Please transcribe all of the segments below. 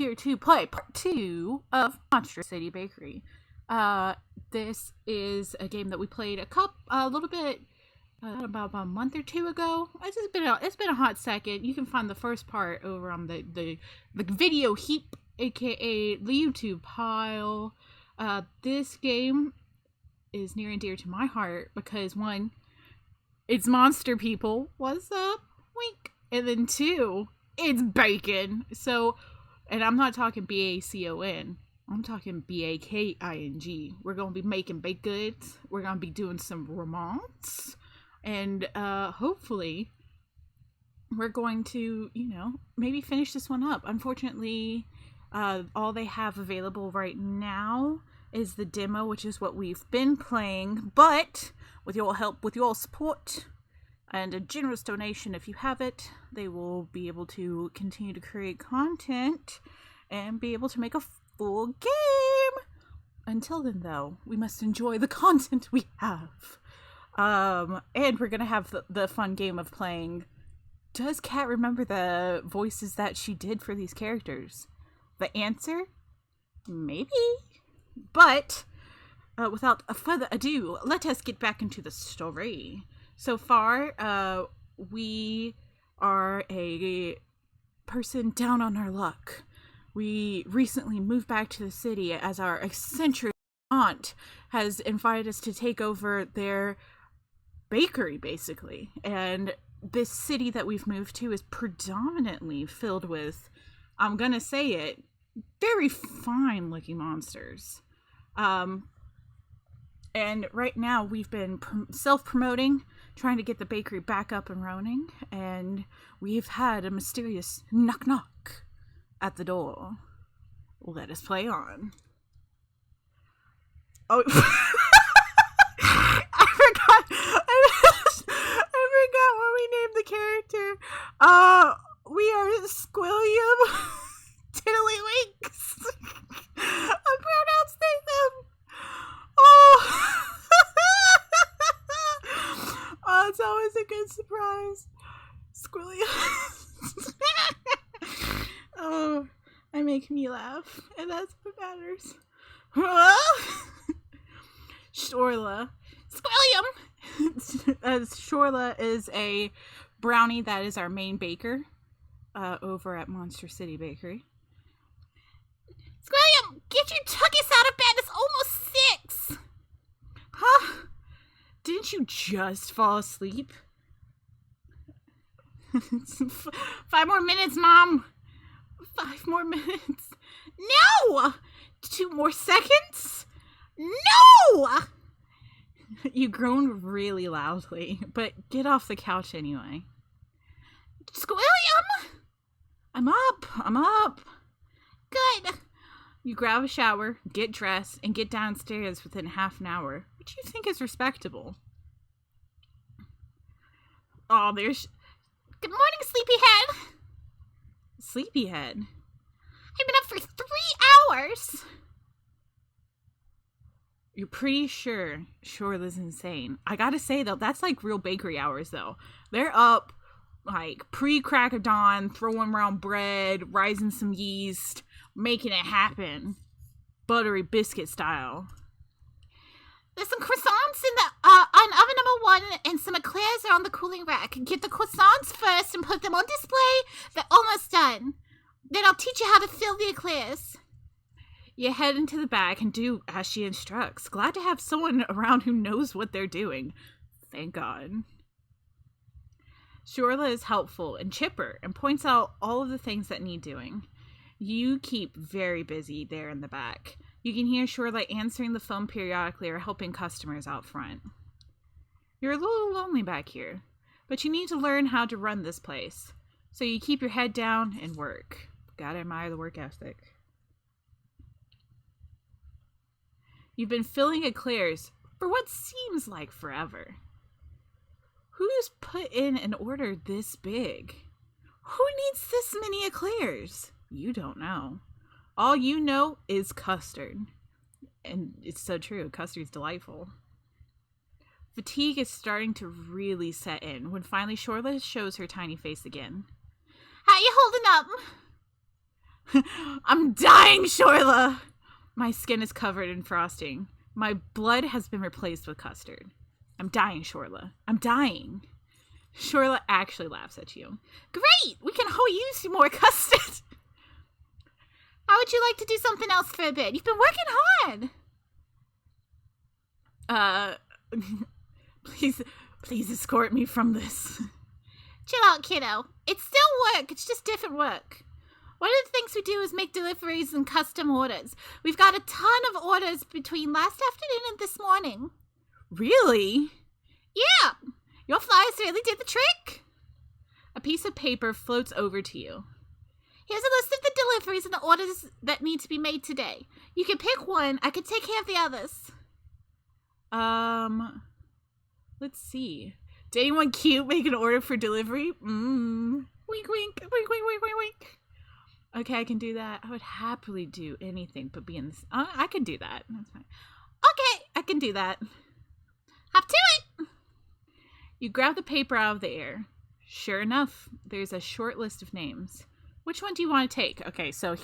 here to play part 2 of Monstra City Bakery. This is a game that we played a little bit about a month or two ago. It's been a hot second. You can find the first part over on the video heap, aka the YouTube pile. This game is near and dear to my heart because one, it's monster people. What's up? Wink. And then two, it's bacon. So, and I'm not talking BACON. I'm talking BAKING. We're going to be making baked goods. We're going to be doing some romance. And hopefully we're going to, maybe finish this one up. Unfortunately, all they have available right now is the demo, which is what we've been playing. But with your help, with your support, and a generous donation if you have it, they will be able to continue to create content and be able to make a full game. Until then, though, we must enjoy the content we have. And we're gonna have the fun game of playing. Does Kat remember the voices that she did for these characters? The answer? Maybe. But without further ado, let us get back into the story. So far, we are a person down on our luck. We recently moved back to the city as our eccentric aunt has invited us to take over their bakery, basically. And this city that we've moved to is predominantly filled with, I'm gonna say it, very fine-looking monsters. And right now we've been self-promoting, trying to get the bakery back up and running, and we've had a mysterious knock-knock at the door. Let us play on. Oh, I forgot what we named the character. We are Squilliam Tiddlywinks. I'm pronouncing them. Oh. Oh, it's always a good surprise. Squilliam. Oh, I make me laugh, and that's what matters. Shorla. Squilliam! Shorla is a brownie that is our main baker over at Monstra City Bakery. Squilliam, get your tuckus out of bed. It's almost 6. Huh? Didn't you just fall asleep? 5 more minutes, Mom. 5 more minutes. No! 2 more seconds? No! You groaned really loudly, but get off the couch anyway. Squilliam! I'm up. Good. You grab a shower, get dressed, and get downstairs within half an hour, which you think is respectable. Oh, there's... Good morning, sleepyhead. Sleepyhead? I've been up for 3 hours. You're pretty sure Shorla's insane. I gotta say, though, that's like real bakery hours, though. They're up, like, pre-crack of dawn, throwing around bread, rising some yeast, making it happen. Buttery biscuit style. There's some croissants in the oven number 1 and some eclairs are on the cooling rack. Get the croissants first and put them on display. They're almost done. Then I'll teach you how to fill the eclairs. You head into the back and do as she instructs. Glad to have someone around who knows what they're doing. Thank God. Shorla is helpful and chipper and points out all of the things that need doing. You keep very busy there in the back. You can hear Shorla answering the phone periodically or helping customers out front. You're a little lonely back here, but you need to learn how to run this place. So you keep your head down and work. Gotta admire the work ethic. You've been filling eclairs for what seems like forever. Who's put in an order this big? Who needs this many eclairs? You don't know. All you know is custard. And it's so true. Custard's delightful. Fatigue is starting to really set in when finally Shorla shows her tiny face again. How you holding up? I'm dying, Shorla! My skin is covered in frosting. My blood has been replaced with custard. I'm dying, Shorla. I'm dying. Shorla actually laughs at you. Great! We can all use some more custard! How would you like to do something else for a bit? You've been working hard! Please escort me from this. Chill out, kiddo. It's still work. It's just different work. One of the things we do is make deliveries and custom orders. We've got a ton of orders between last afternoon and this morning. Really? Yeah. Your flyers really did the trick. A piece of paper floats over to you. Here's a list of the deliveries and the orders that need to be made today. You can pick one. I can take care of the others. Let's see. Did anyone cute make an order for delivery? Wink, wink, wink, wink, wink, wink, wink. Okay, I can do that. I would happily do anything but be in this. I can do that. That's fine. Okay, I can do that. Hop to it! You grab the paper out of the air. Sure enough, there's a short list of names. Which one do you want to take? Okay, so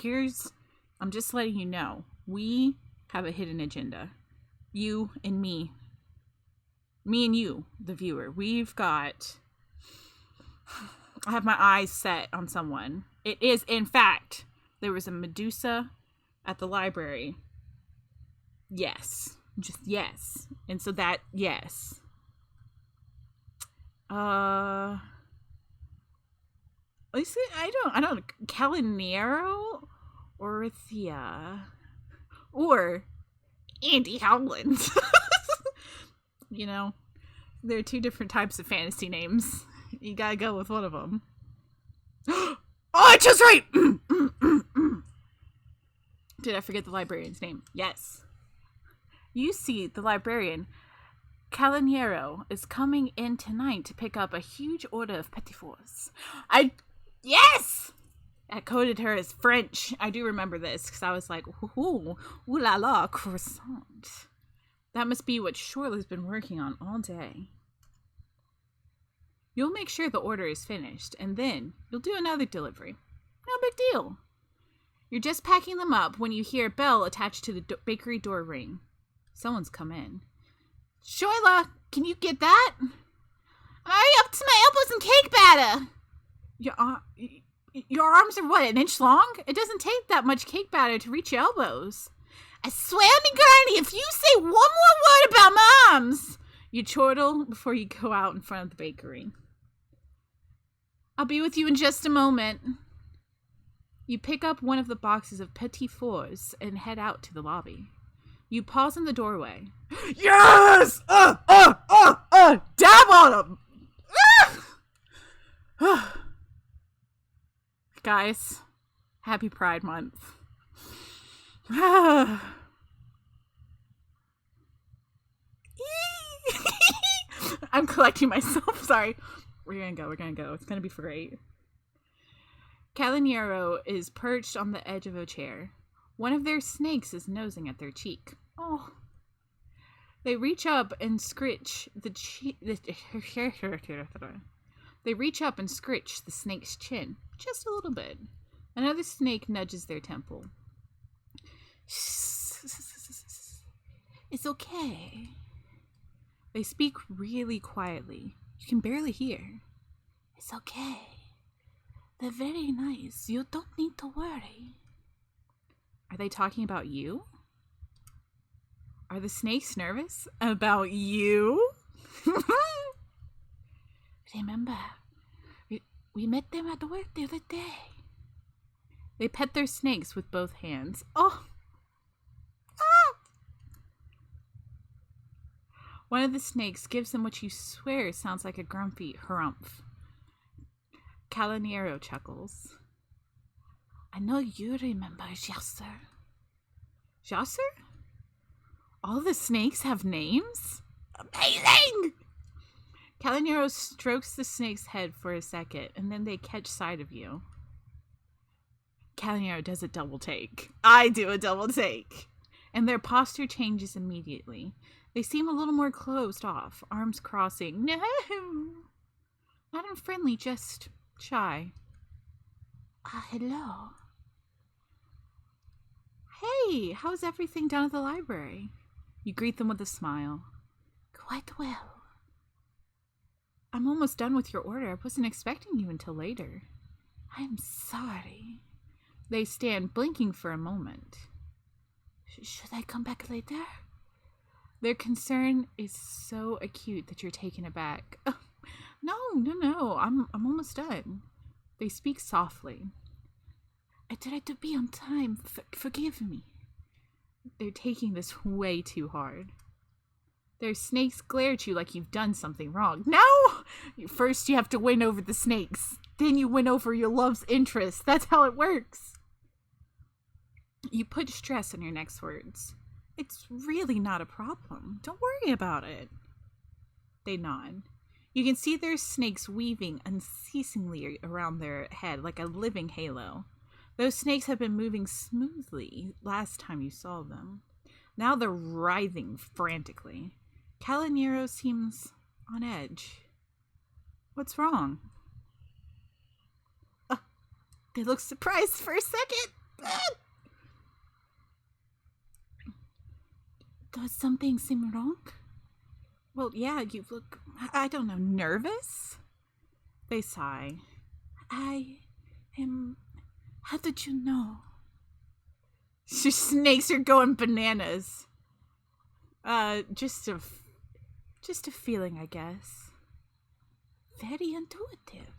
I'm just letting you know. We have a hidden agenda. You and me. Me and you, the viewer. I have my eyes set on someone. It is, in fact, there was a Medusa at the library. Yes. Just yes. And so that, yes. At least I don't, Calinero or Thea or Andy Howland. You know, there are two different types of fantasy names. You gotta go with one of them. Oh, I chose right! Did I forget the librarian's name? Yes. You see, the librarian, Calinero, is coming in tonight to pick up a huge order of petit fours. Yes! I coded her as French. I do remember this, because I was like, ooh la la, croissant. That must be what Shorla's been working on all day. You'll make sure the order is finished, and then you'll do another delivery. No big deal. You're just packing them up when you hear a bell attached to the bakery door ring. Someone's come in. Shorla, can you get that? I'm already up to my elbows in cake batter. Your arms are what, an inch long? It doesn't take that much cake batter to reach your elbows. I swear to granny, if you say one more word about my arms, you chortle before you go out in front of the bakery. I'll be with you in just a moment. You pick up one of the boxes of petit fours and head out to the lobby. You pause in the doorway. Yes! Dab on them! Guys, happy Pride Month. I'm collecting myself. Sorry. We're gonna go. It's gonna be great. Calinero is perched on the edge of a chair. One of their snakes is nosing at their cheek. Oh. They reach up and scritch They reach up and scritch the snake's chin. Just a little bit. Another snake nudges their temple. It's okay. They speak really quietly. You can barely hear. It's okay. They're very nice. You don't need to worry. Are they talking about you? Are the snakes nervous about you? Remember, we met them at work the other day. They pet their snakes with both hands. Oh! Ah! One of the snakes gives them what you swear sounds like a grumpy harumph. Calinero chuckles. I know you remember Jasser. Jasser? All the snakes have names? Amazing! Calinero strokes the snake's head for a second, and then they catch sight of you. Calinero does a double take. I do a double take. And their posture changes immediately. They seem a little more closed off, arms crossing. No! Not unfriendly, just shy. Hello. Hey, how's everything down at the library? You greet them with a smile. Quite well. I'm almost done with your order. I wasn't expecting you until later. I'm sorry. They stand blinking for a moment. Should I come back later? Their concern is so acute that you're taken aback. No. I'm almost done. They speak softly. I tried to be on time. Forgive me. They're taking this way too hard. Their snakes glare at you like you've done something wrong. No! First you have to win over the snakes. Then you win over your love's interest. That's how it works. You put stress on your next words. It's really not a problem. Don't worry about it. They nod. You can see their snakes weaving unceasingly around their head like a living halo. Those snakes have been moving smoothly last time you saw them. Now they're writhing frantically. Calinero seems on edge. What's wrong? They look surprised for a second. Does something seem wrong? Well, yeah, you look, I don't know, nervous? They sigh. I am... How did you know? Your snakes are going bananas. Just a feeling, I guess. Very intuitive.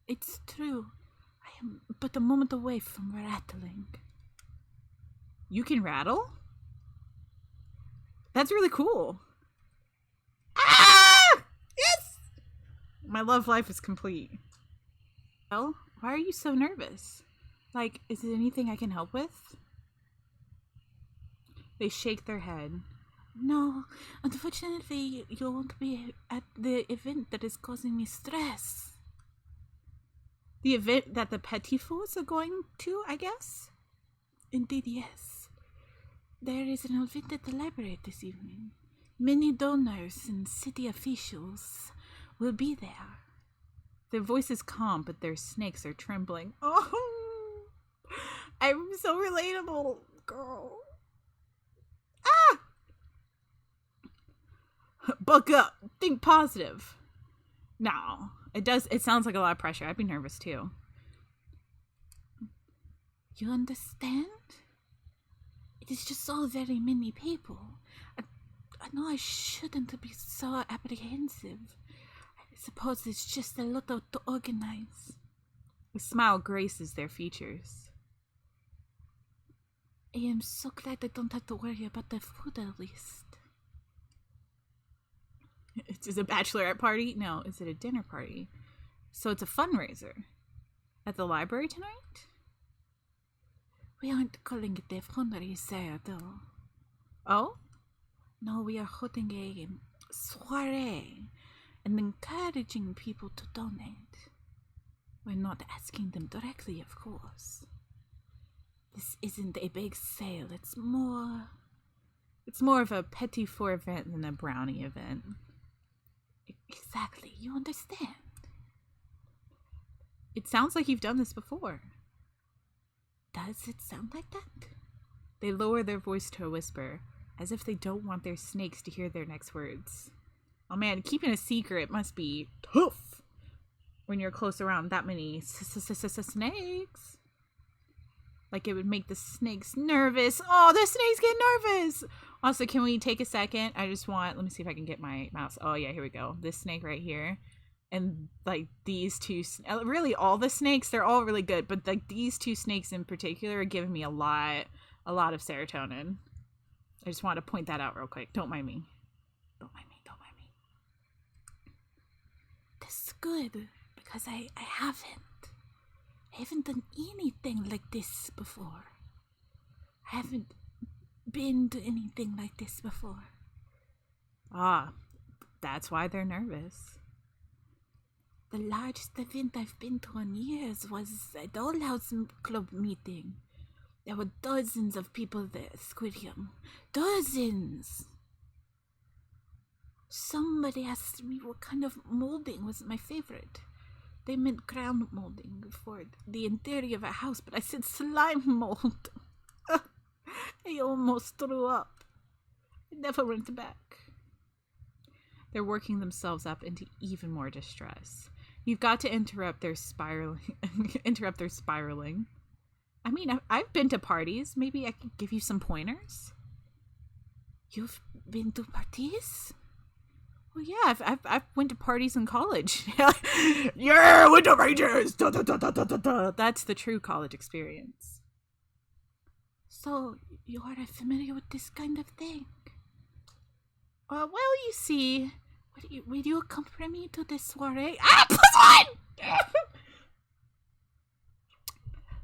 It's true. I am but a moment away from rattling. You can rattle? That's really cool. Ah! Yes! My love life is complete. Well, why are you so nervous? Like, is there anything I can help with? They shake their head. No, unfortunately, you won't be at the event that is causing me stress. The event that the petit fours are going to, I guess? Indeed, yes. There is an event at the library this evening. Many donors and city officials will be there. Their voice is calm, but their snakes are trembling. Oh, I'm so relatable, girl. Ah! Buck up. Think positive. No, it sounds like a lot of pressure. I'd be nervous too. You understand? It is just so very many people. I know I shouldn't be so apprehensive. I suppose it's just a lot to organize. A smile graces their features. I am so glad I don't have to worry about the food at least. Is it a bachelorette party? No, is it a dinner party? So it's a fundraiser. At the library tonight? We aren't calling it a fundraiser though. Oh? No, we are holding a soiree and encouraging people to donate. We're not asking them directly, of course. This isn't a big sale. It's more of a petit four event than a brownie event. Exactly. You understand. It sounds like you've done this before. Does it sound like that? They lower their voice to a whisper, as if they don't want their snakes to hear their next words. Oh man, keeping a secret must be tough when you're close around that many snakes. Like it would make the snakes nervous. Oh, the snakes get nervous. Also, can we take a second? Let me see if I can get my mouse. Oh yeah, here we go. This snake right here. And like these two, really all the snakes, they're all really good. But like these two snakes in particular are giving me a lot of serotonin. I just want to point that out real quick. Don't mind me. That's good, because I haven't done anything like this before. I haven't been to anything like this before. Ah, that's why they're nervous. The largest event I've been to in years was a dollhouse club meeting. There were dozens of people there, Squiddium. Dozens! Somebody asked me what kind of molding was my favorite. They meant ground molding for the interior of a house, but I said slime mold. I almost threw up. I never went back. They're working themselves up into even more distress. You've got to interrupt their spiraling. I mean, I've been to parties. Maybe I could give you some pointers. You've been to parties? Well, yeah, I've went to parties in college. Yeah, went to Rangers. Da, da, da, da, da, da. That's the true college experience. So you are familiar with this kind of thing? Well, you see, will you accompany me to this soiree? Ah, +1!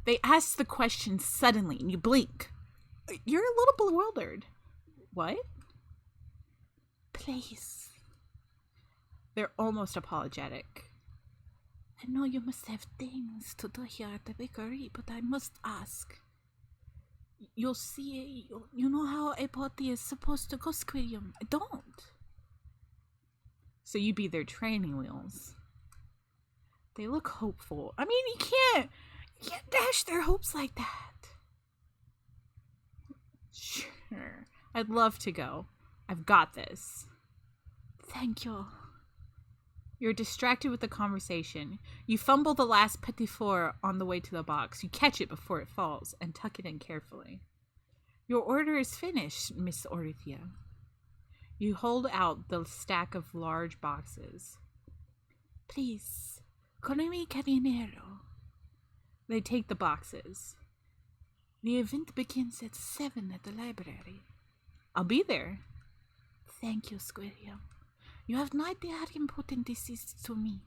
They ask the question suddenly, and you blink. You're a little bewildered. What? Please. They're almost apologetic. I know you must have things to do here at the bakery, but I must ask. You'll see, you know how a party is supposed to go, Squirium. I don't. So you be their training wheels. They look hopeful. I mean, you can't dash their hopes like that. Sure. I'd love to go. I've got this. Thank you. You're distracted with the conversation. You fumble the last petit four on the way to the box. You catch it before it falls and tuck it in carefully. Your order is finished, Miss Orithia. You hold out the stack of large boxes. Please, colemi cabinero. They take the boxes. The event begins at 7 at the library. I'll be there. Thank you, Squirium. You have no idea how important this is to me.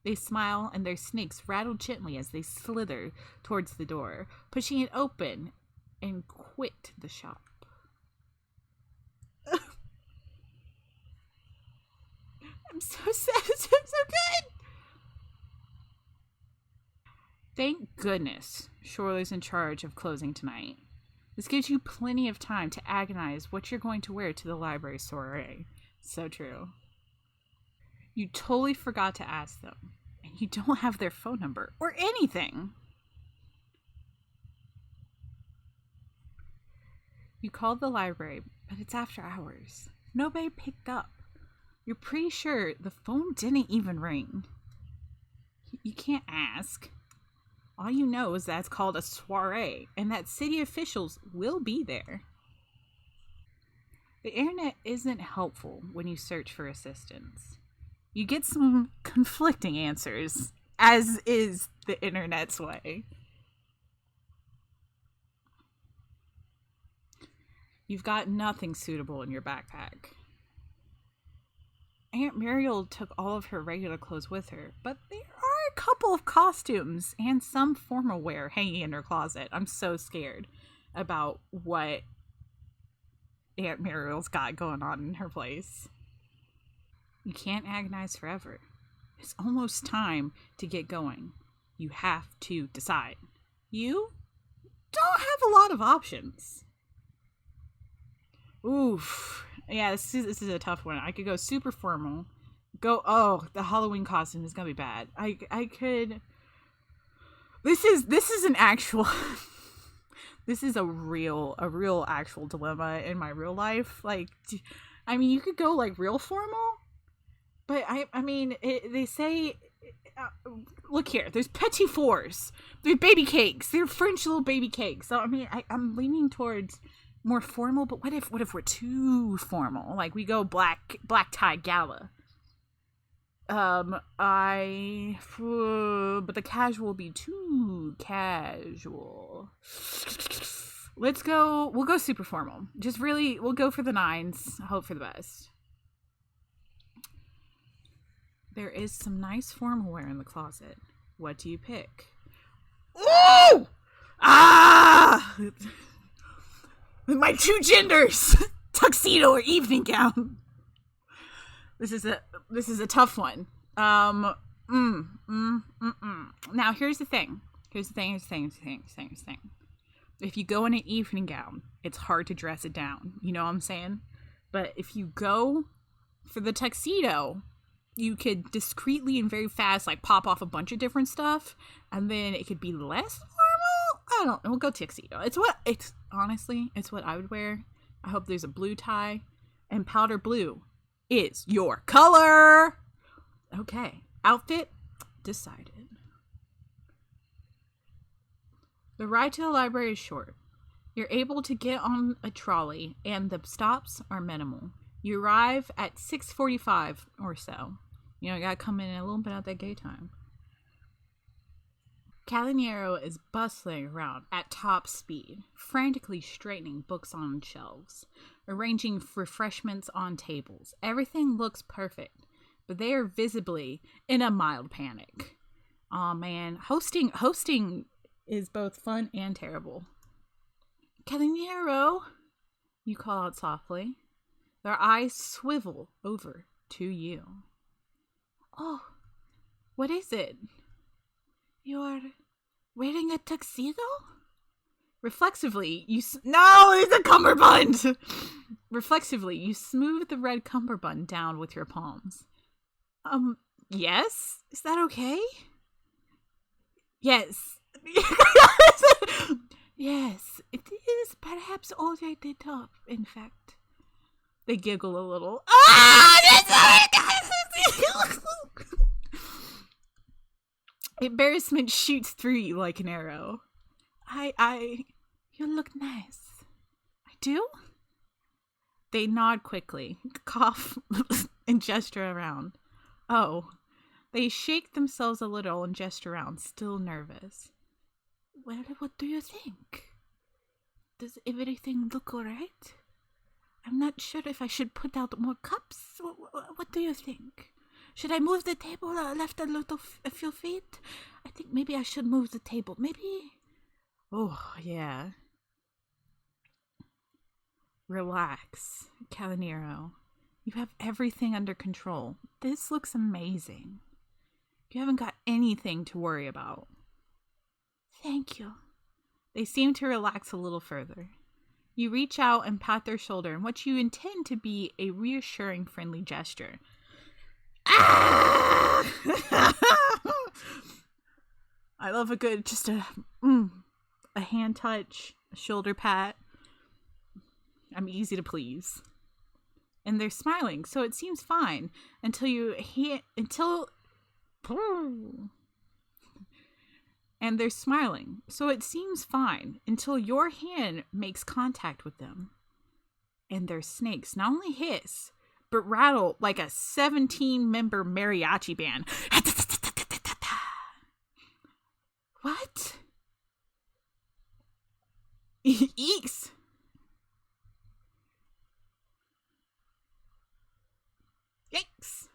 They smile, and their snakes rattle gently as they slither towards the door, pushing it open and quit the shop. I'm so sad. It's so good. Thank goodness Shorley's in charge of closing tonight. This gives you plenty of time to agonize what you're going to wear to the library soiree. So true. You totally forgot to ask them, and you don't have their phone number or anything. You called the library, but it's after hours. Nobody picked up. You're pretty sure the phone didn't even ring. You can't ask. All you know is that it's called a soiree, and that city officials will be there. The internet isn't helpful when you search for assistance. You get some conflicting answers, as is the internet's way. You've got nothing suitable in your backpack. Aunt Muriel took all of her regular clothes with her, but there are a couple of costumes and some formal wear hanging in her closet. I'm so scared about what Aunt Muriel's got going on in her place. You can't agonize forever. It's almost time to get going. You have to decide. You don't have a lot of options. Oof. Yeah, this is a tough one. I could go super formal. The Halloween costume is gonna be bad. I could. This is an actual. This is a real actual dilemma in my real life. Like, I mean, you could go like real formal, but I mean, they say. Look here, there's petit fours, there's baby cakes, they're French little baby cakes. So I mean, I'm leaning towards more formal, but what if we're too formal? Like we go black tie gala. But the casual will be too casual. We'll go super formal. We'll go for the 9s, hope for the best. There is some nice formal wear in the closet. What do you pick? Ooh! Ah! My 2 genders! Tuxedo or evening gown. This is a tough one. Now here's the thing. If you go in an evening gown, it's hard to dress it down. You know what I'm saying? But if you go for the tuxedo, you could discreetly and very fast like pop off a bunch of different stuff, and then it could be less formal. I don't know. We'll go tuxedo. Honestly, it's what I would wear. I hope there's a blue tie. And powder blue is your color. Okay. Outfit decided. The ride to the library is short. You're able to get on a trolley, and the stops are minimal. You arrive at 6:45 or so. You gotta come in a little bit at that gay time. Calinero is bustling around at top speed, frantically straightening books on shelves, arranging refreshments on tables. Everything looks perfect, but they are visibly in a mild panic. Aw, man, hosting is both fun and terrible. Calinero, you call out softly. Their eyes swivel over to you. Oh, what is it? You're wearing a tuxedo? Reflexively, No, it's a cummerbund! Reflexively, you smooth the red cummerbund down with your palms. Yes? Is that okay? Yes. Yes, it is perhaps already top, in fact. They giggle a little. Embarrassment shoots through you like an arrow. You look nice. I do? They nod quickly, cough, and gesture around. Oh. They shake themselves a little and gesture around, still nervous. Well, what do you think? Does everything look alright? I'm not sure if I should put out more cups. What do you think? Should I move the table or left a few feet? I think maybe I should move the table. Maybe? Oh, yeah. Relax, Calinero. You have everything under control. This looks amazing. You haven't got anything to worry about. Thank you. They seem to relax a little further. You reach out and pat their shoulder in what you intend to be a reassuring, friendly gesture. Ah! I love a good, just a hand touch, a shoulder pat. I'm easy to please. And they're smiling, so it seems fine and they're smiling, so it seems fine until your hand makes contact with them. And their snakes not only hiss, but rattle like a 17-member mariachi band. What? Eeks! Yikes!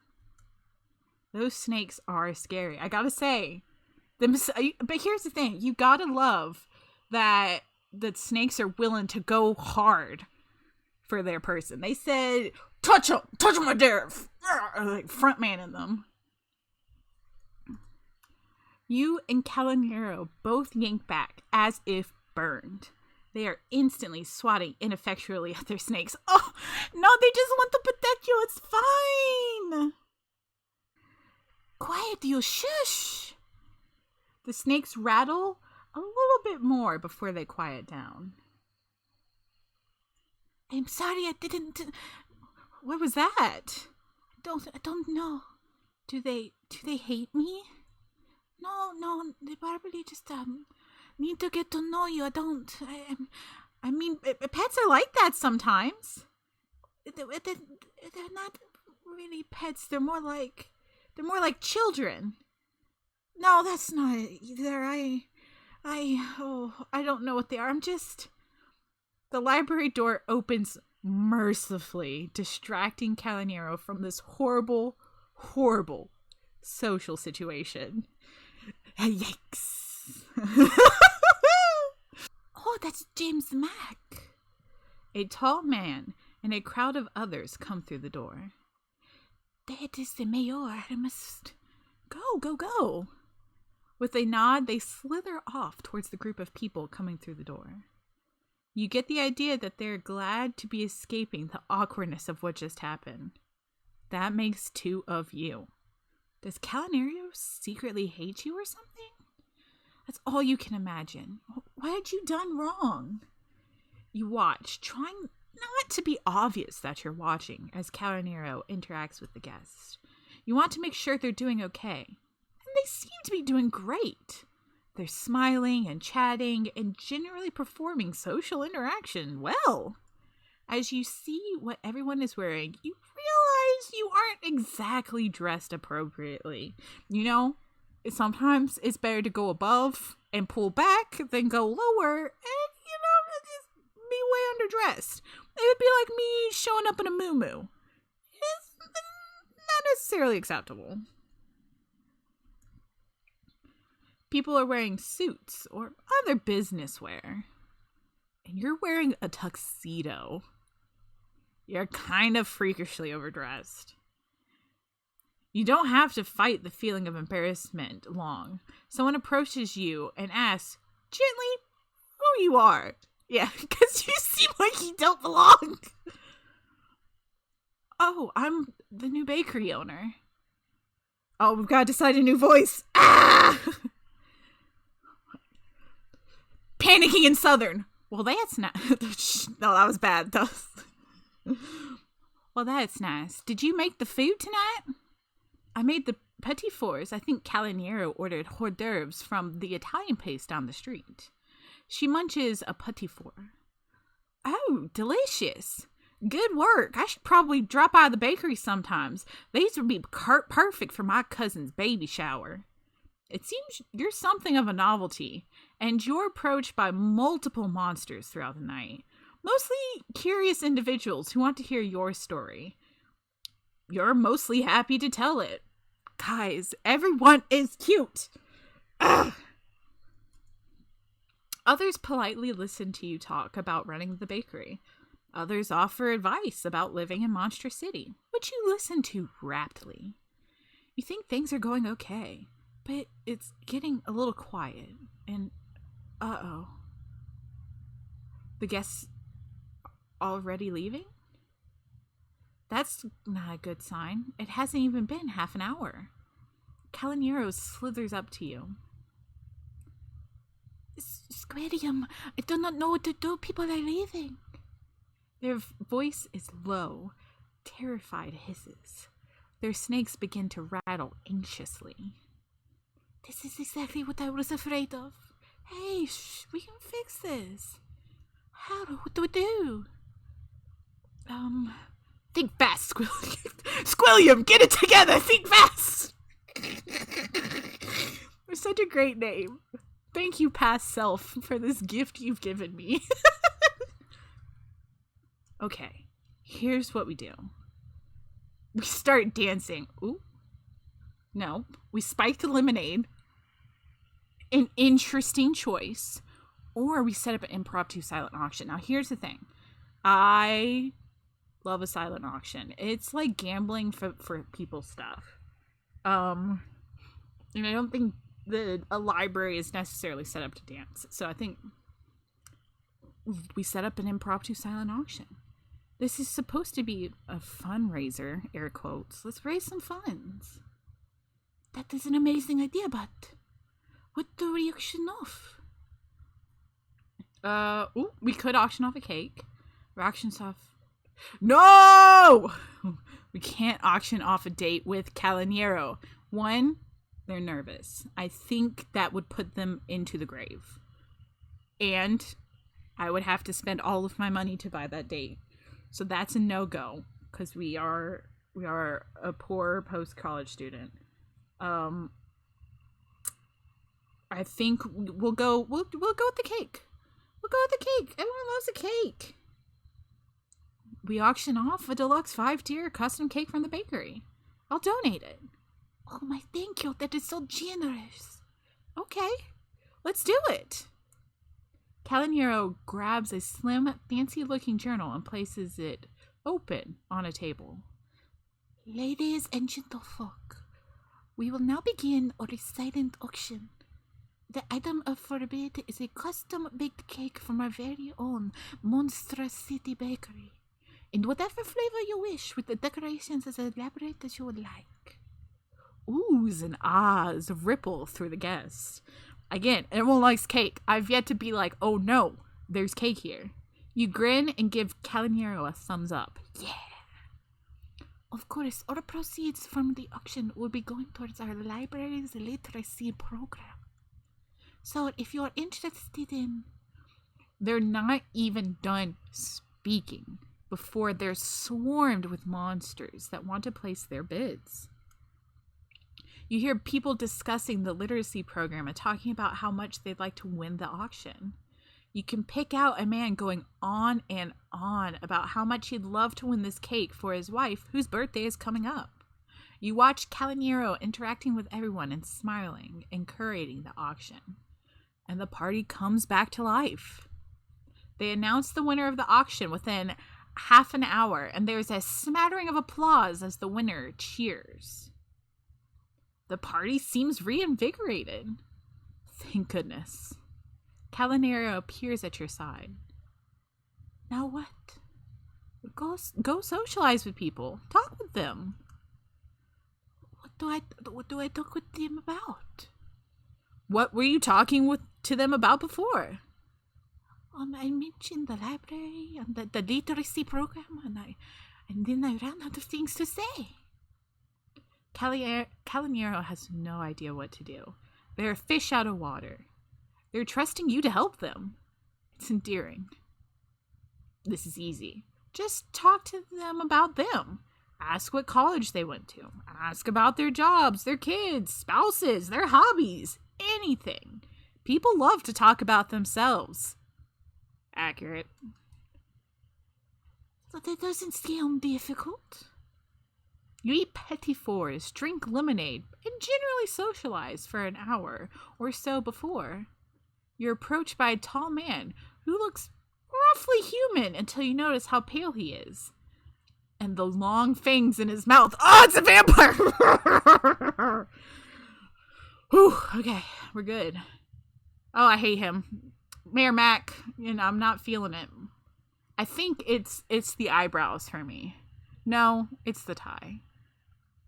Those snakes are scary. I gotta say. But here's the thing. You gotta love that the snakes are willing to go hard for their person. They said, touch him right there. Like front man in them. You and Calinero both yank back as if burned. They are instantly swatting ineffectually at their snakes. Oh, no, they just want to protect you. It's fine. Quiet, you shush. The snakes rattle a little bit more before they quiet down. I'm sorry, I didn't. What was that? I don't know. Do they hate me? No, they probably just need to get to know you. I mean, pets are like that sometimes. They're not really pets. They're more like children. No, that's not it either. I don't know what they are. The library door opens mercifully, distracting Calinero from this horrible, horrible social situation. Yikes. Oh, that's James Mack. A tall man and a crowd of others come through the door. That is the mayor. I must go. With a nod, they slither off towards the group of people coming through the door. You get the idea that they're glad to be escaping the awkwardness of what just happened. That makes two of you. Does Calinero secretly hate you or something? That's all you can imagine. What had you done wrong? You watch, trying not to be obvious that you're watching as Calanero interacts with the guests. You want to make sure they're doing okay. And they seem to be doing great. They're smiling and chatting and generally performing social interaction well. As you see what everyone is wearing, you realize you aren't exactly dressed appropriately. You know, sometimes it's better to go above and pull back than go lower and, just be way underdressed. It would be like me showing up in a muumuu. It's not necessarily acceptable. People are wearing suits or other business wear. And you're wearing a tuxedo. You're kind of freakishly overdressed. You don't have to fight the feeling of embarrassment long. Someone approaches you and asks gently who you are. Yeah, because you seem like you don't belong. Oh, I'm the new bakery owner. Oh, we've got to decide a new voice. Ah! Panicking in Southern. Well, that's not... No, that was bad. Well, that's nice. Did you make the food tonight? I made the petit fours. I think Calanero ordered hors d'oeuvres from the Italian place down the street. She munches a petit four. Oh, delicious. Good work. I should probably drop by the bakery sometimes. These would be perfect for my cousin's baby shower. It seems you're something of a novelty, and you're approached by multiple monsters throughout the night. Mostly curious individuals who want to hear your story. You're mostly happy to tell it. Guys, everyone is cute. Ugh. Others politely listen to you talk about running the bakery. Others offer advice about living in Monstra City, which you listen to raptly. You think things are going okay, but it's getting a little quiet, and uh-oh. The guests already leaving? That's not a good sign. It hasn't even been half an hour. Calanero slithers up to you. Squarium, I do not know what to do. People are leaving. Their voice is low. Terrified hisses. Their snakes begin to rattle anxiously. This is exactly what I was afraid of. Hey, we can fix this. How? What do we do? Think fast, Squilliam, get it together, think fast! It's such a great name. Thank you, past self, for this gift you've given me. Okay, here's what we do. We start dancing. Ooh. No, we spike the lemonade. An interesting choice. Or we set up an impromptu silent auction. Now, here's the thing. I love a silent auction. It's like gambling for people's stuff. And I don't think a library is necessarily set up to dance. So I think we set up an impromptu silent auction. This is supposed to be a fundraiser, air quotes. Let's raise some funds. That is an amazing idea, but what do we auction off? We could auction off a cake. Or auction off... No! We can't auction off a date with Calanero. One, they're nervous. I think that would put them into the grave. And I would have to spend all of my money to buy that date. So that's a no-go, because we are a poor post-college student. I think we'll go with the cake. We'll go with the cake. Everyone loves a cake. We auction off a deluxe 5-tier custom cake from the bakery. I'll donate it. Oh my, thank you. That is so generous. Okay, let's do it. Calanero grabs a slim, fancy-looking journal and places it open on a table. Ladies and gentlefolk, we will now begin our silent auction. The item up for bid is a custom-baked cake from our very own Monstra City bakery, in whatever flavor you wish, with the decorations as elaborate as you would like. Oohs and ahs ripple through the guests. Again, everyone likes cake. I've yet to be like, oh no, there's cake here. You grin and give Calinero a thumbs up. Yeah. Of course, all proceeds from the auction will be going towards our library's literacy program. So if you're interested in... They're not even done speaking before they're swarmed with monsters that want to place their bids. You hear people discussing the literacy program and talking about how much they'd like to win the auction. You can pick out a man going on and on about how much he'd love to win this cake for his wife, whose birthday is coming up. You watch Calinero interacting with everyone and smiling and curating the auction. And the party comes back to life. They announce the winner of the auction within half an hour, and there's a smattering of applause as the winner cheers. The party seems reinvigorated. Thank goodness. Calinero appears at your side. Now what? Go socialize with people. Talk with them. What do I talk with them about? What were you talking to them about before? I mentioned the library and the literacy program, and then I ran out of things to say. Calinero has no idea what to do. They're fish out of water. They're trusting you to help them. It's endearing. This is easy. Just talk to them about them. Ask what college they went to. Ask about their jobs, their kids, spouses, their hobbies, anything. People love to talk about themselves. Accurate. But that doesn't sound difficult. You eat petit fours, drink lemonade, and generally socialize for an hour or so before. You're approached by a tall man who looks roughly human until you notice how pale he is. And the long fangs in his mouth. Oh, it's a vampire! Whew, okay, we're good. Oh, I hate him. Mayor Mac, I'm not feeling it. I think it's the eyebrows for me. No, it's the tie.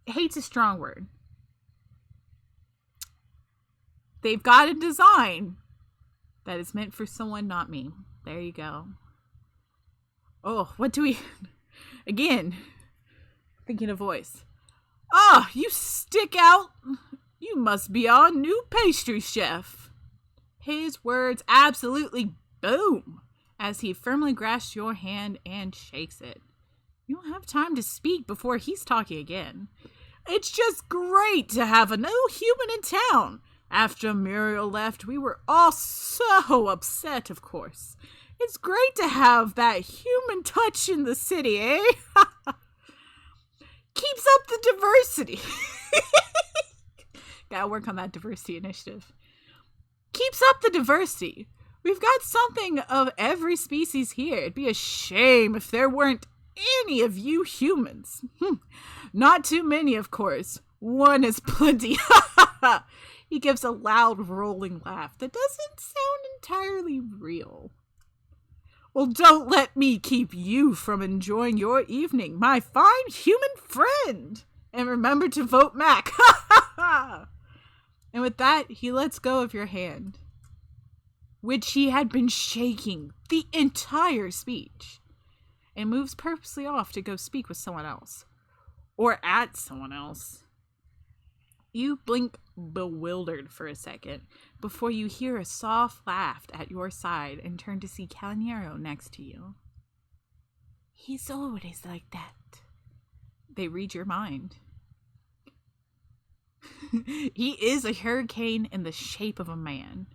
Hate's a strong word. They've got a design that is meant for someone, not me. There you go. Oh, what do we... Again, thinking of voice. Ah, you stick out. You must be our new pastry chef. His words absolutely boom as he firmly grasps your hand and shakes it. You don't have time to speak before he's talking again. It's just great to have a new human in town. After Muriel left, we were all so upset, of course. It's great to have that human touch in the city, eh? Keeps up the diversity. Gotta work on that diversity initiative. Keeps up the diversity. We've got something of every species here. It'd be a shame if there weren't any of you humans. Not too many, of course. One is plenty. He gives a loud, rolling laugh that doesn't sound entirely real. Well, don't let me keep you from enjoying your evening, my fine human friend. And remember to vote Mac. And with that, he lets go of your hand, which he had been shaking the entire speech, and moves purposely off to go speak with someone else. Or at someone else. You blink bewildered for a second before you hear a soft laugh at your side and turn to see Calinero next to you. He's always like that. They read your mind. He is a hurricane in the shape of a man.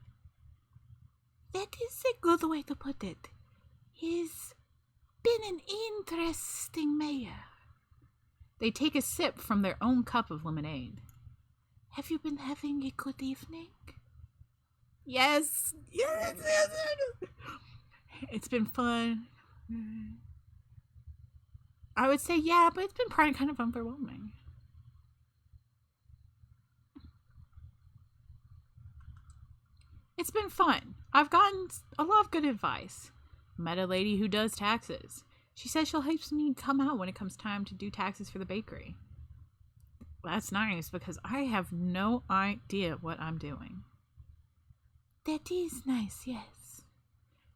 That is a good way to put it. He's been an interesting mayor. They take a sip from their own cup of lemonade. Have you been having a good evening? Yes. Yes. It's been fun. I would say yeah, but it's been probably kind of underwhelming. It's been fun. I've gotten a lot of good advice. Met a lady who does taxes. She says she'll help me come out when it comes time to do taxes for the bakery. That's nice because I have no idea what I'm doing. That is nice, yes.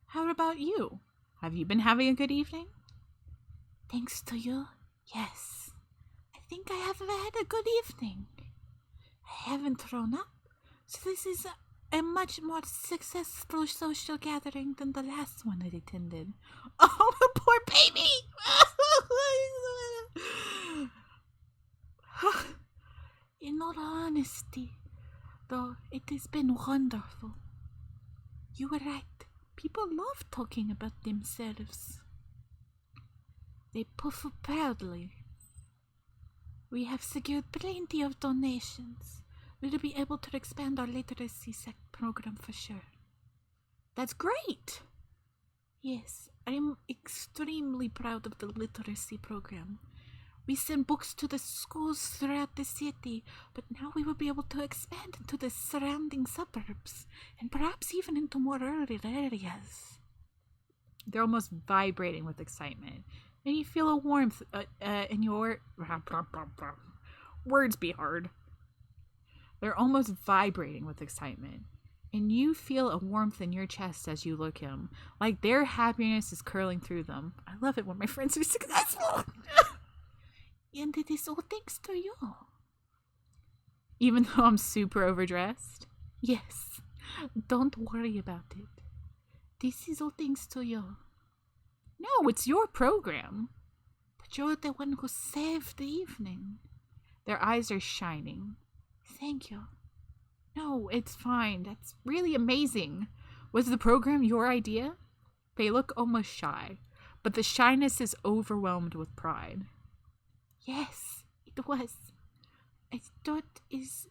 How about you? Have you been having a good evening? Thanks to you, yes. I think I have had a good evening. I haven't thrown up, so this is a much more successful social gathering than the last one I attended. Oh, poor baby! In all honesty, though, it has been wonderful. You were right. People love talking about themselves. They puff proudly. We have secured plenty of donations. We'll be able to expand our literacy program for sure. That's great! Yes, I'm extremely proud of the literacy program. We send books to the schools throughout the city, but now we will be able to expand into the surrounding suburbs, and perhaps even into more rural areas. They're almost vibrating with excitement, and you feel a warmth in your... Words be hard. They're almost vibrating with excitement, and you feel a warmth in your chest as you look at them, like their happiness is curling through them. I love it when my friends are successful. And it is all thanks to you. Even though I'm super overdressed? Yes. Don't worry about it. This is all thanks to you. No, it's your program. But you're the one who saved the evening. Their eyes are shining. Thank you. No, it's fine. That's really amazing. Was the program your idea? They look almost shy, but the shyness is overwhelmed with pride. Yes, it was. I thought is...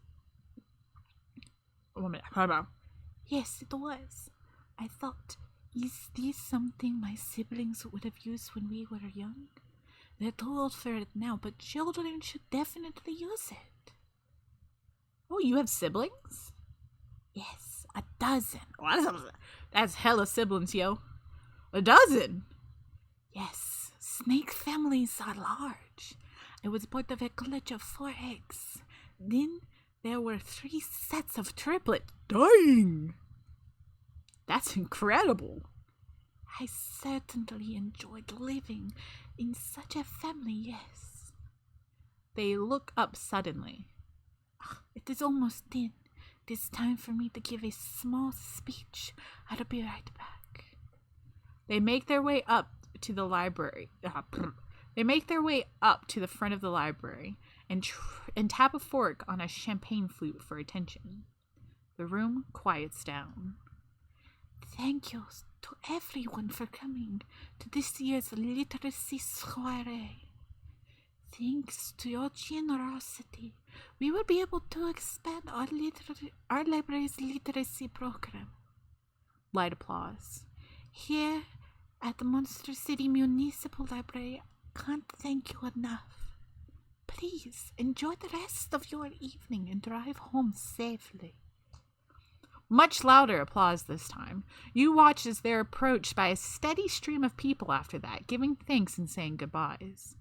1 minute, how about? Yes, it was. I thought, is this something my siblings would have used when we were young? They're too old for it now, but children should definitely use it. Oh, you have siblings? Yes, 12. Well, that's hella siblings, yo. 12? Yes, snake families are large. I was part of a clutch of 4 eggs. Then there were 3 sets of triplets. Dang! That's incredible. I certainly enjoyed living in such a family, yes. They look up suddenly. It is almost 10. It is time for me to give a small speech. I'll be right back. They make their way up to the library. They make their way up to the front of the library and tap a fork on a champagne flute for attention. The room quiets down. Thank you to everyone for coming to this year's literacy soiree. Thanks to your generosity, we will be able to expand our library's literacy program. Light applause. Here at the Monstra City Municipal Library, can't thank you enough. Please enjoy the rest of your evening and drive home safely. Much louder applause this time. You watch as they're approached by a steady stream of people after that, giving thanks and saying goodbyes.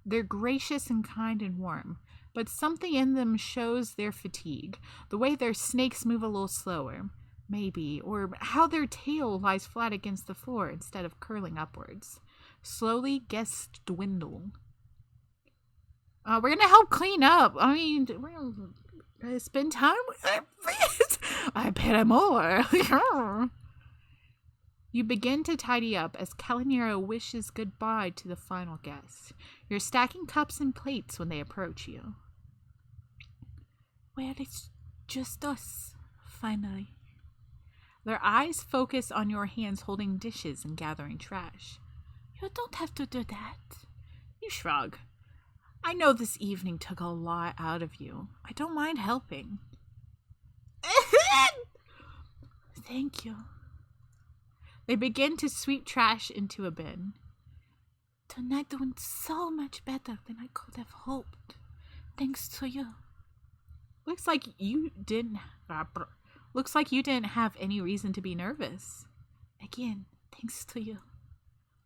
They're gracious and kind and warm, but something in them shows their fatigue. The way their snakes move a little slower, maybe, or how their tail lies flat against the floor instead of curling upwards. Slowly, guests dwindle. We're gonna help clean up. I mean, we're gonna spend time with our friends. I bet more. You begin to tidy up as Calinero wishes goodbye to the final guest. You're stacking cups and plates when they approach you. Well, it's just us, finally. Their eyes focus on your hands holding dishes and gathering trash. You don't have to do that. You shrug. I know this evening took a lot out of you. I don't mind helping. Thank you. They begin to sweep trash into a bin. Tonight went so much better than I could have hoped. Thanks to you. Looks like you didn't have any reason to be nervous. Again, thanks to you.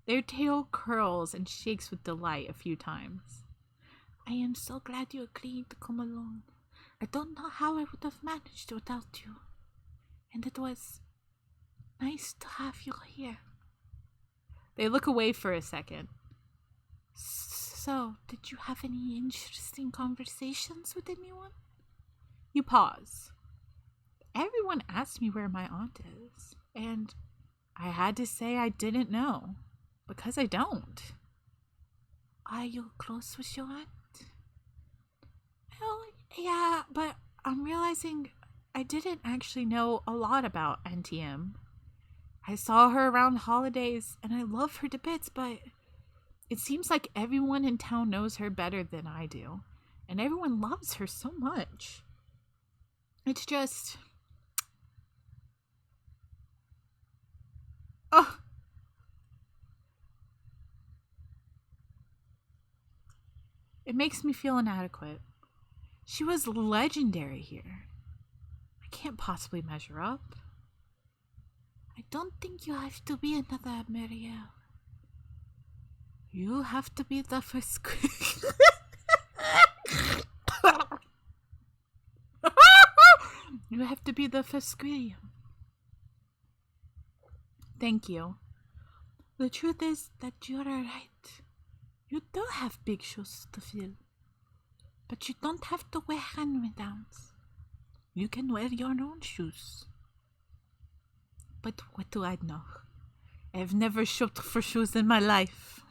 Their tail curls and shakes with delight a few times. I am so glad you agreed to come along. I don't know how I would have managed without you. And it was nice to have you here. They look away for a second. So, did you have any interesting conversations with anyone? You pause. Everyone asked me where my aunt is, and I had to say I didn't know, because I don't. Are you close with your aunt? Well, yeah, but I'm realizing I didn't actually know a lot about NTM. I saw her around holidays, and I love her to bits, but it seems like everyone in town knows her better than I do, and everyone loves her so much. It's just... Oh! It makes me feel inadequate. She was legendary here. I can't possibly measure up. I don't think you have to be another Marielle. You have to be the first You have to be the first William. Thank you. The truth is that you're right. You do have big shoes to fill. But you don't have to wear hand-me-downs. You can wear your own shoes. But what do I know? I've never shopped for shoes in my life.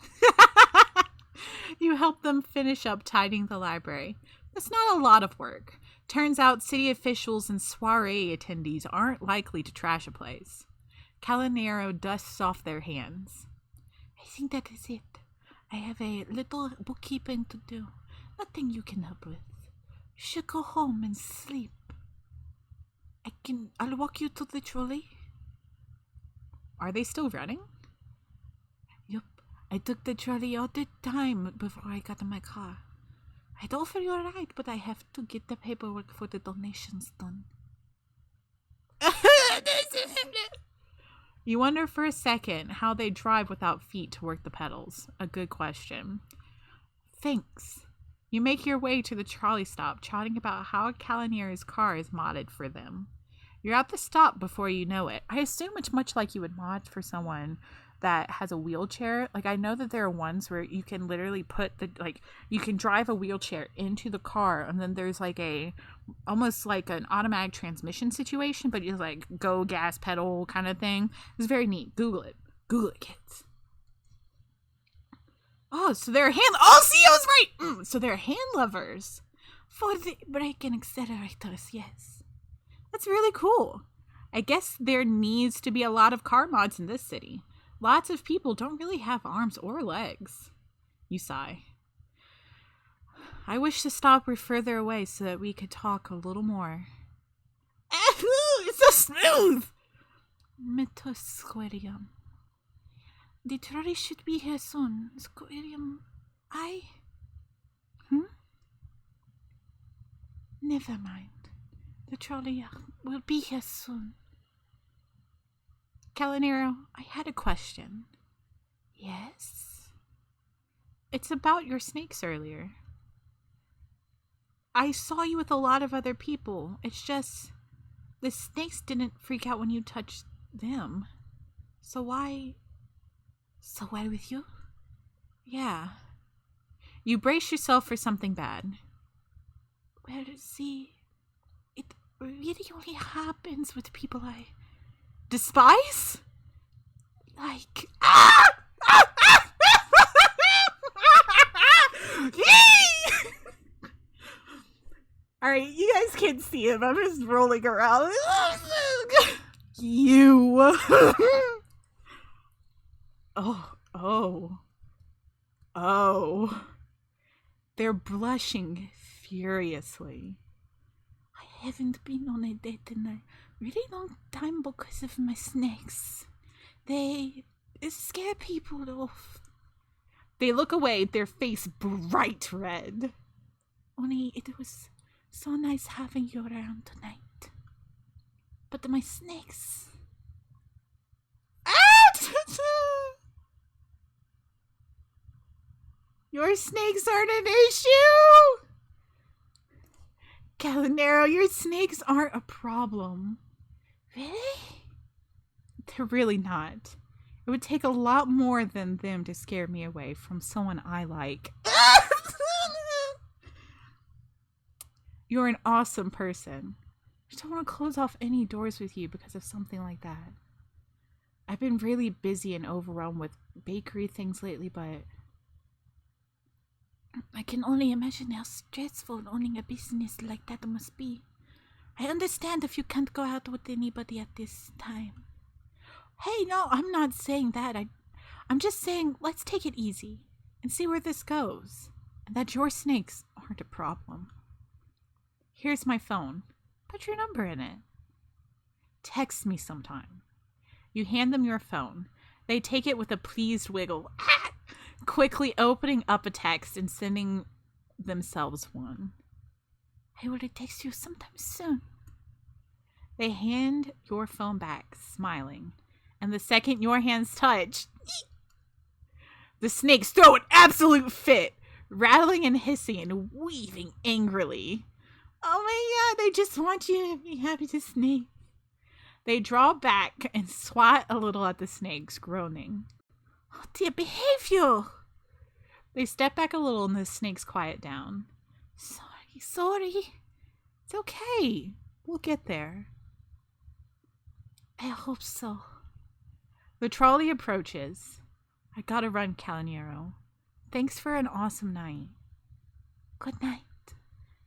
You help them finish up tidying the library. That's not a lot of work. Turns out city officials and soiree attendees aren't likely to trash a place. Calinero dusts off their hands. I think that is it. I have a little bookkeeping to do. Nothing you can help with. You should go home and sleep. I'll walk you to the trolley. Are they still running? Yup. I took the trolley all the time before I got in my car. I'd offer you a ride, but I have to get the paperwork for the donations done. You wonder for a second how they drive without feet to work the pedals. A good question. Thanks. You make your way to the trolley stop, chatting about how Caliniere's car is modded for them. You're at the stop before you know it. I assume it's much like you would mod for someone that has a wheelchair. Like, I know that there are ones where you can literally put you can drive a wheelchair into the car, and then there's almost like an automatic transmission situation, but you go gas pedal kind of thing. It's very neat. Google it, kids. Oh, so they're CEO's right. So they're hand levers for the brake and accelerators. Yes, that's really cool. I guess there needs to be a lot of car mods in this city. Lots of people don't really have arms or legs. You sigh. I wish the stop were further away so that we could talk a little more. It's so smooth! Metosquarium. The trolley should be here soon. Squarium. Never mind. The trolley will be here soon. Calinero, I had a question. Yes? It's about your snakes earlier. I saw you with a lot of other people. It's just, the snakes didn't freak out when you touched them. So why with you? Yeah. You brace yourself for something bad. Well, see, it really only happens with people I despise? Alright, you guys can't see him. I'm just rolling around. You. Oh. They're blushing furiously. I haven't been on a date in a really long time because of my snakes. They scare people off. They look away, their face bright red. Only it was so nice having you around tonight. But my snakes... Your snakes aren't an issue! Calinero, your snakes aren't a problem. Really? They're really not. It would take a lot more than them to scare me away from someone I like. You're an awesome person. I don't want to close off any doors with you because of something like that. I've been really busy and overwhelmed with bakery things lately, but I can only imagine how stressful owning a business like that must be. I understand if you can't go out with anybody at this time. Hey, no, I'm not saying that. I'm just saying let's take it easy and see where this goes. And that your snakes aren't a problem. Here's my phone. Put your number in it. Text me sometime. You hand them your phone. They take it with a pleased wiggle, quickly opening up a text and sending themselves one. I will text you sometime soon. They hand your phone back, smiling. And the second your hands touch, the snakes throw an absolute fit, rattling and hissing and weaving angrily. Oh my god, they just want you to be happy to snake. They draw back and swat a little at the snakes, groaning. Oh dear, behave you! They step back a little and the snakes quiet down. Sorry. It's okay. We'll get there. I hope so. The trolley approaches. I gotta run, Calinero. Thanks for an awesome night. Good night.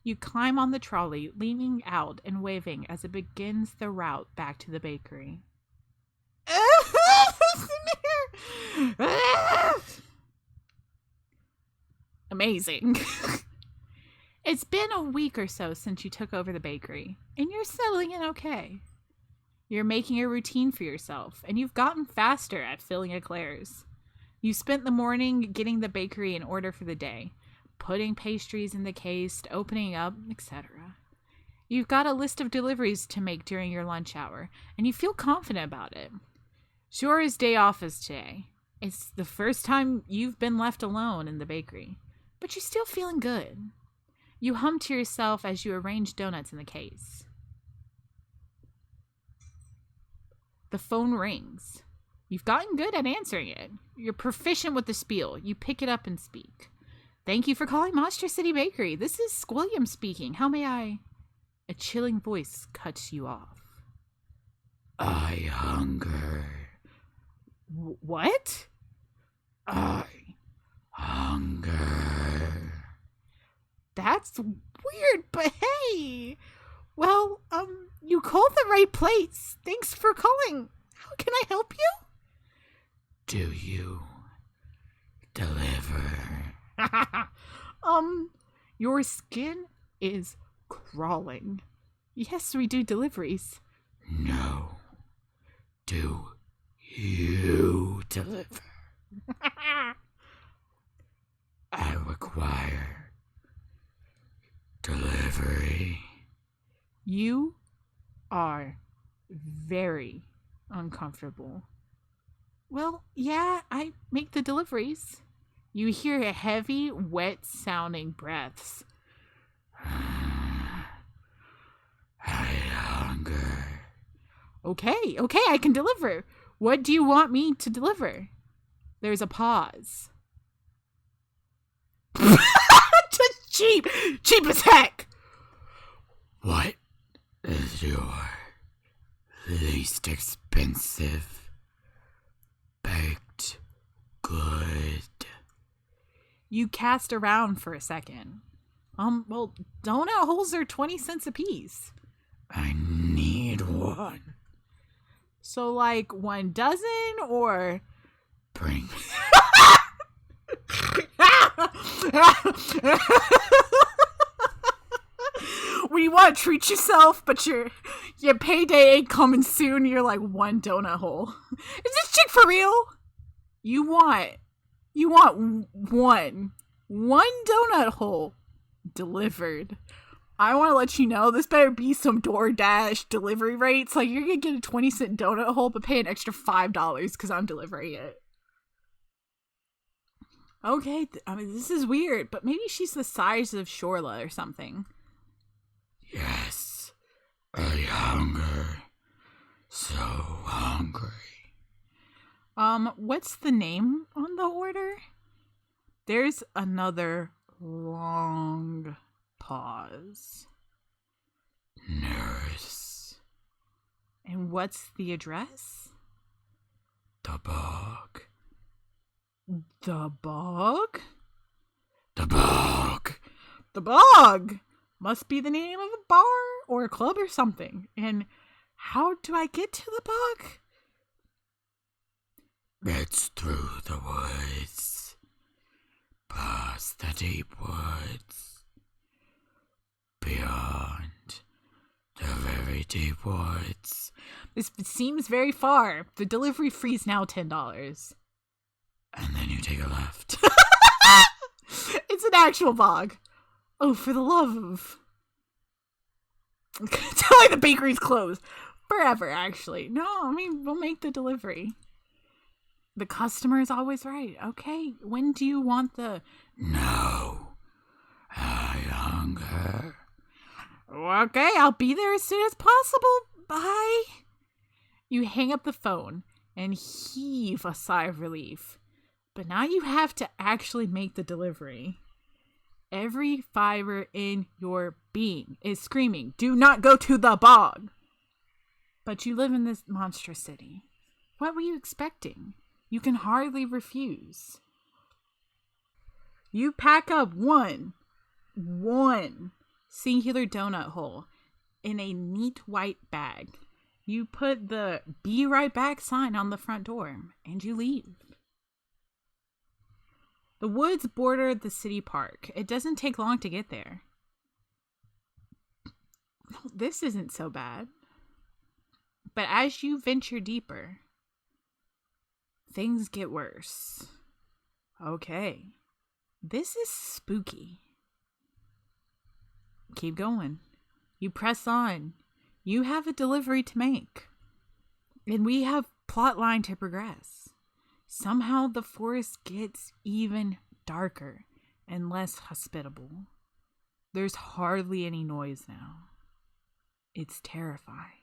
You climb on the trolley, leaning out and waving as it begins the route back to the bakery. Amazing. It's been a week or so since you took over the bakery, and you're settling in okay. You're making a routine for yourself, and you've gotten faster at filling eclairs. You spent the morning getting the bakery in order for the day, putting pastries in the case, opening up, etc. You've got a list of deliveries to make during your lunch hour, and you feel confident about it. Jora's day off is today. It's the first time you've been left alone in the bakery, but you're still feeling good. You hum to yourself as you arrange donuts in the case. The phone rings. You've gotten good at answering it. You're proficient with the spiel. You pick it up and speak. Thank you for calling Monstra City Bakery. This is William speaking. How may I? A chilling voice cuts you off. I hunger. What? I hunger. That's weird, but hey. Well, you called the right place. Thanks for calling. How can I help you? Do you deliver? Your skin is crawling. Yes, we do deliveries. No. Do you deliver? I require delivery. You are very uncomfortable. Well, yeah, I make the deliveries. You hear heavy, wet-sounding breaths. I hunger. Okay, I can deliver. What do you want me to deliver? There's a pause. Just cheap as heck. What is your least expensive baked good? You cast around for a second. Well, donut holes are 20 cents a piece. I need one. So, like, 1 dozen, or... Bring... When you want to treat yourself, but your payday ain't coming soon, you're like, 1 donut hole. Is this chick for real? You want one donut hole delivered. I want to let you know, this better be some DoorDash delivery rates. Like, you're going to get a 20-cent donut hole, but pay an extra $5 because I'm delivering it. Okay, I mean, this is weird, but maybe she's the size of Shorla or something. Yes, I hunger. So hungry. What's the name on the order? There's another long pause. Nurse. And what's the address? The bog. The bog? The bog. The bog! Must be the name of a bar or a club or something. And how do I get to the bog? It's through the woods. Past the deep woods. Beyond the very deep woods. This seems very far. The delivery fee is now $10. And then you take a left. It's an actual bog. Oh, for the love of... Tell me the bakery's closed. Forever, actually. No, I mean, we'll make the delivery. The customer is always right. Okay, when do you want the... No. I hunger. Okay, I'll be there as soon as possible. Bye. You hang up the phone and heave a sigh of relief. But now you have to actually make the delivery. Every fiber in your being is screaming, do not go to the bog. But you live in this Monstra City. What were you expecting? You can hardly refuse. You pack up one singular donut hole in a neat white bag. You put the "Be right back" sign on the front door and you leave. The woods border the city park. It doesn't take long to get there. This isn't so bad. But as you venture deeper, things get worse. Okay. This is spooky. Keep going. You press on. You have a delivery to make. And we have plotline to progress. Somehow the forest gets even darker and less hospitable. There's hardly any noise now. It's terrifying.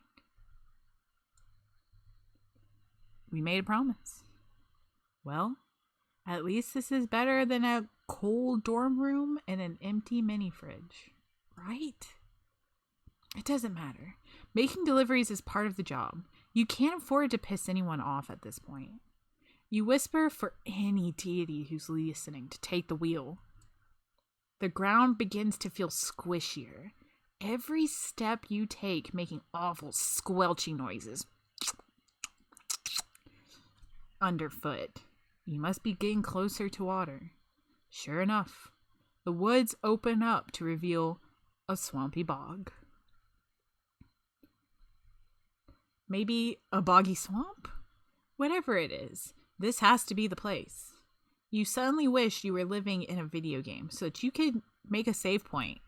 We made a promise. Well, at least this is better than a cold dorm room and an empty mini fridge, right? It doesn't matter. Making deliveries is part of the job. You can't afford to piss anyone off at this point. You whisper for any deity who's listening to take the wheel. The ground begins to feel squishier. Every step you take making awful squelching noises. Underfoot. You must be getting closer to water. Sure enough, the woods open up to reveal a swampy bog. Maybe a boggy swamp? Whatever it is, this has to be the place. You suddenly wish you were living in a video game so that you could make a save point.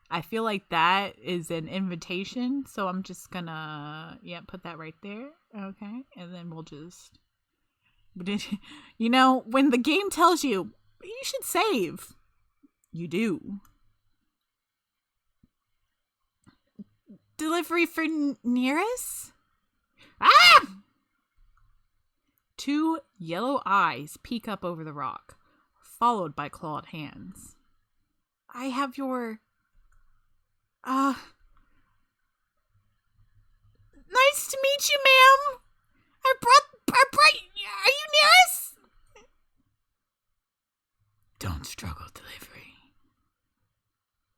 I feel like that is an invitation, so I'm just gonna, put that right there. Okay, and then we'll just... You know, when the game tells you should save, you do. Delivery for nearest? Ah! Two yellow eyes peek up over the rock, followed by clawed hands. I have your... Nice to meet you, ma'am. I brought... Are you nearest? Don't struggle, delivery.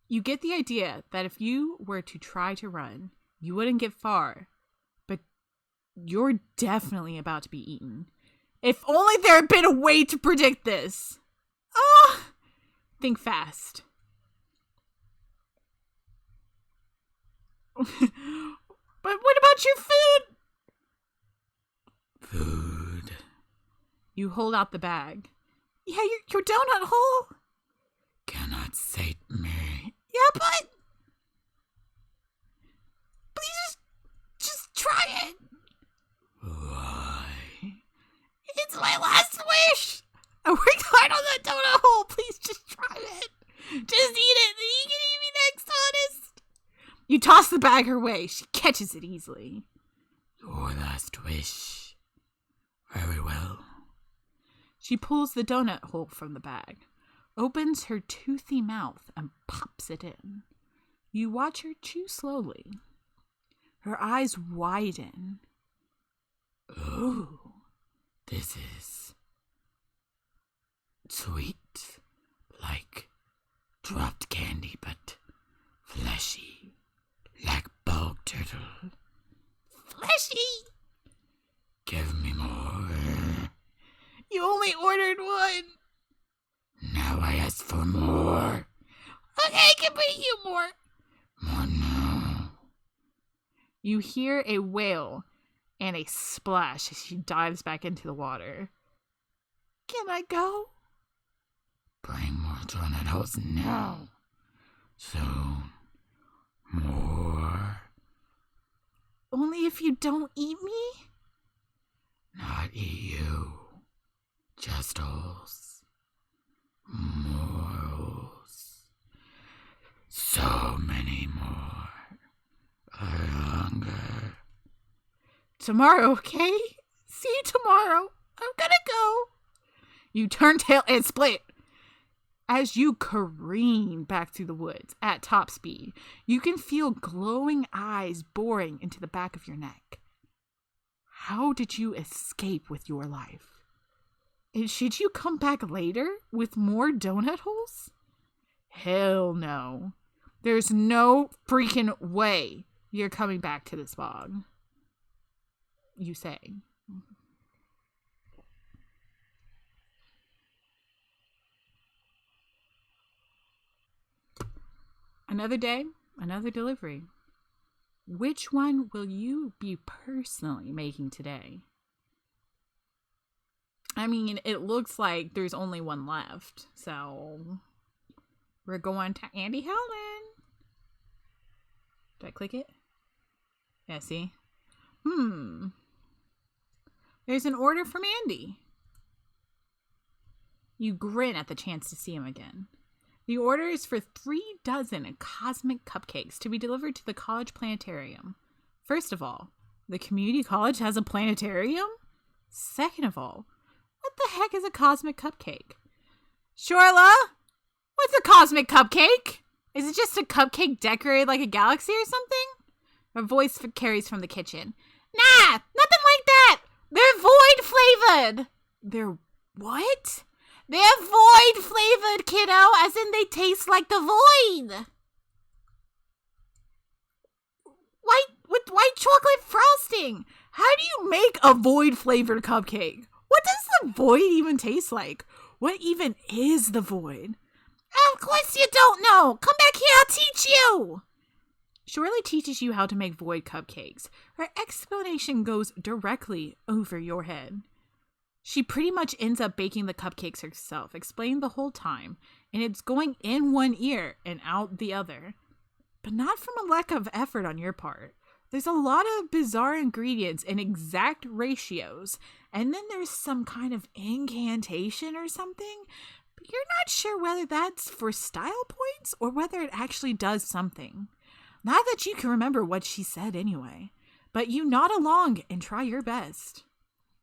You get the idea that if you were to try to run, you wouldn't get far. But you're definitely about to be eaten. If only there had been a way to predict this. Think fast. But what about your food? Food. You hold out the bag. Yeah, your donut hole. Cannot sate me. Yeah, but... Please just try it. Why? It's my last wish. I worked hard on that donut hole. Please just try it. Just eat it, then you can eat me next, honest. You toss the bag her way. She catches it easily. Your last wish. Very well. She pulls the donut hole from the bag, opens her toothy mouth, and pops it in. You watch her chew slowly. Her eyes widen. Oh, this is sweet, like dropped candy, but fleshy, like bog turtle. Fleshy! Give me more. You only ordered one. Now I ask for more. Okay, I can bring you more. More now. You hear a wail and a splash as she dives back into the water. Can I go? Bring more donut holes now. Soon. More. Only if you don't eat me? Not eat you. Just holes. More holes. So many more. Longer. Tomorrow, okay? See you tomorrow. I'm gonna go. You turn tail and split. As you careen back through the woods at top speed, you can feel glowing eyes boring into the back of your neck. How did you escape with your life? And should you come back later with more donut holes? Hell no. There's no freaking way you're coming back to this bog. You say. Another day, another delivery. Which one will you be personally making today? I mean, it looks like there's only one left, so we're going to Andy Helen. Did I click it? Yeah, see? There's an order from Andy. You grin at the chance to see him again. The order is for 3 dozen cosmic cupcakes to be delivered to the college planetarium. First of all, the community college has a planetarium? Second of all, what the heck is a cosmic cupcake? Shorla, what's a cosmic cupcake? Is it just a cupcake decorated like a galaxy or something? A voice carries from the kitchen. Nah, nothing like that. They're void flavored. They're what? They're void flavored, kiddo, as in they taste like the void. With white chocolate frosting. How do you make a void flavored cupcake? What does the void even taste like? What even is the void? Of course you don't know. Come back here, I'll teach you. Shirley teaches you how to make void cupcakes. Her explanation goes directly over your head. She pretty much ends up baking the cupcakes herself, explaining the whole time, and it's going in one ear and out the other. But not from a lack of effort on your part. There's a lot of bizarre ingredients and exact ratios, and then there's some kind of incantation or something, but you're not sure whether that's for style points or whether it actually does something. Not that you can remember what she said anyway, but you nod along and try your best.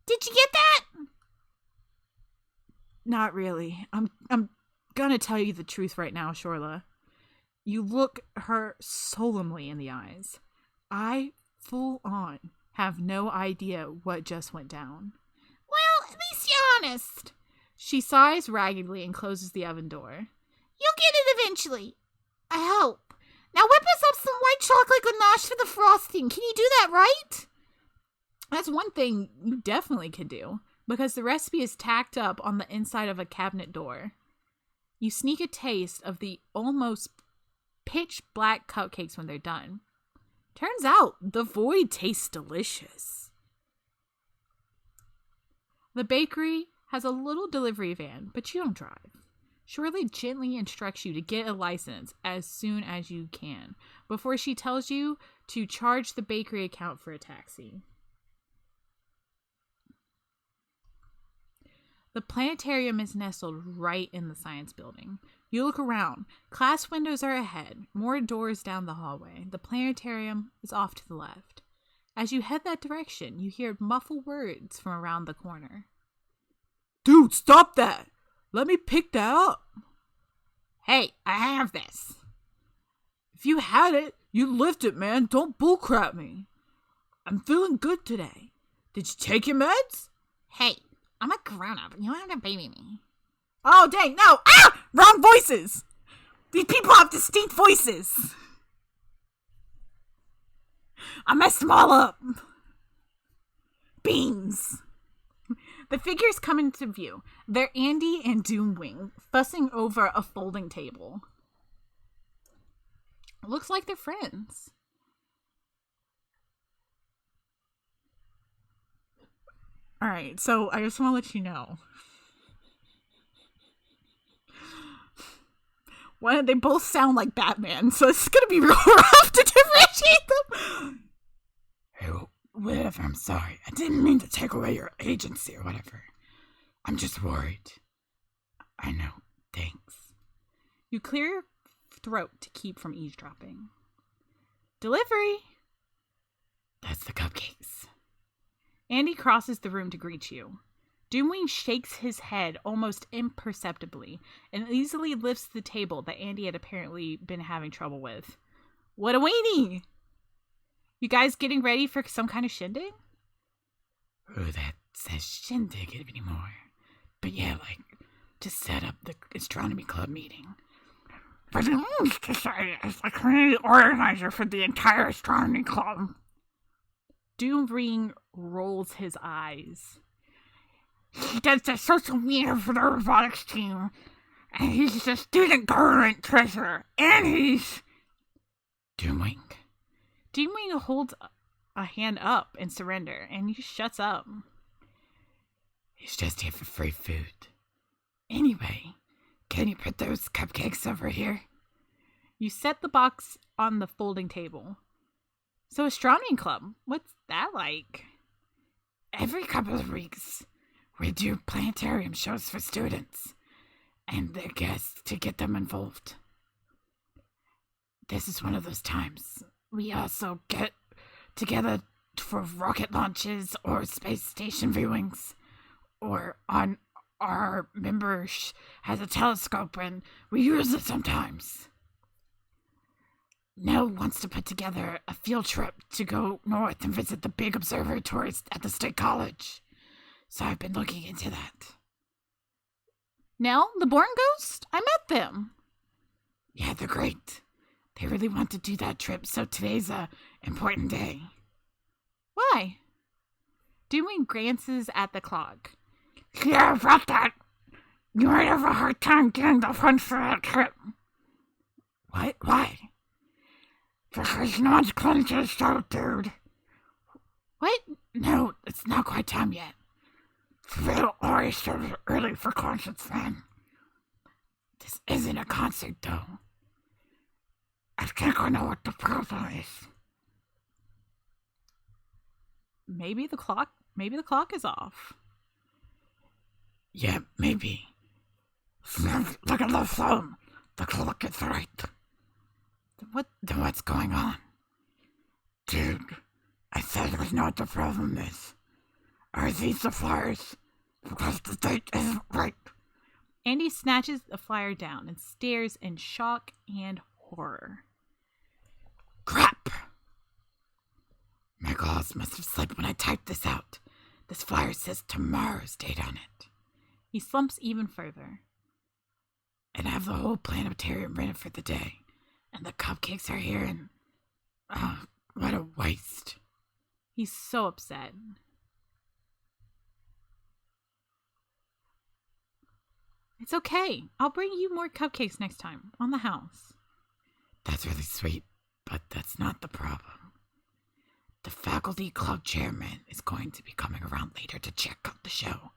Did you get that? Not really. I'm gonna tell you the truth right now, Shorla. You look her solemnly in the eyes. I, full on, have no idea what just went down. Well, at least you're honest. She sighs raggedly and closes the oven door. You'll get it eventually. I hope. Now whip us up some white chocolate ganache for the frosting. Can you do that right? That's one thing you definitely could do, because the recipe is tacked up on the inside of a cabinet door. You sneak a taste of the almost pitch black cupcakes when they're done. Turns out the void tastes delicious. The bakery has a little delivery van, but you don't drive. Shirley gently instructs you to get a license as soon as you can, before she tells you to charge the bakery account for a taxi. The planetarium is nestled right in the science building. You look around. Class windows are ahead, more doors down the hallway. The planetarium is off to the left. As you head that direction, you hear muffled words from around the corner. Dude, stop that! Let me pick that up! Hey, I have this. If you had it, you lift it, man. Don't bullcrap me. I'm feeling good today. Did you take your meds? Hey, I'm a grown-up. You don't have to baby me. Oh, dang, no! Ah! Wrong voices! These people have distinct voices! I messed them all up. Beans. The figures come into view. They're Andy and Doomwing, fussing over a folding table. Looks like they're friends. Alright, so I just want to let you know. They both sound like Batman, so it's gonna be real rough to differentiate them. Hey, whatever, I'm sorry. I didn't mean to take away your agency or whatever. I'm just worried. I know. Thanks. You clear your throat to keep from eavesdropping. Delivery! That's the cupcakes. Andy crosses the room to greet you. Doomwing shakes his head almost imperceptibly and easily lifts the table that Andy had apparently been having trouble with. What a weenie! You guys getting ready for some kind of shindig? Oh, that says shindig anymore. But yeah, to set up the astronomy club meeting. But it means to say as the community organizer for the entire astronomy club. Doomwing rolls his eyes. He does the social media for the robotics team. And he's the student government treasurer. And he's... Doomwing. Doomwing holds a hand up in surrender, and he shuts up. He's just here for free food. Anyway, can you put those cupcakes over here? You set the box on the folding table. So astronomy club, what's that like? Every couple of weeks, we do planetarium shows for students and their guests to get them involved. This is one of those times. We also get together for rocket launches or space station viewings, or on our member has a telescope and we use it sometimes. Nell wants to put together a field trip to go north and visit the big observatories at the State College. So I've been looking into that. Nell, the Born Ghost? I met them. Yeah, they're great. They really want to do that trip, so today's a important day. Why? Doomwing glances at the clock. Yeah, about that. You might have a hard time getting the funds for that trip. What? Why? Because no one's going to the show, dude. What? No, it's not quite time yet. Phil always shows early for concerts, man. This isn't a concert, though. I think I know what the problem is. Maybe the clock is off. Yeah, maybe. Look at the phone. The clock is right. Then what's going on? Dude, I said I know what the problem is. Are these the flyers? Because the date isn't right. Andy snatches the flyer down and stares in shock and horror. Crap! My gosh, must have slipped when I typed this out. This flyer says tomorrow's date on it. He slumps even further. And I have the whole planetarium rented for the day. And the cupcakes are here and... Oh, what a waste. He's so upset. It's okay. I'll bring you more cupcakes next time, on the house. That's really sweet, but that's not the problem. The faculty club chairman is going to be coming around later to check out the show.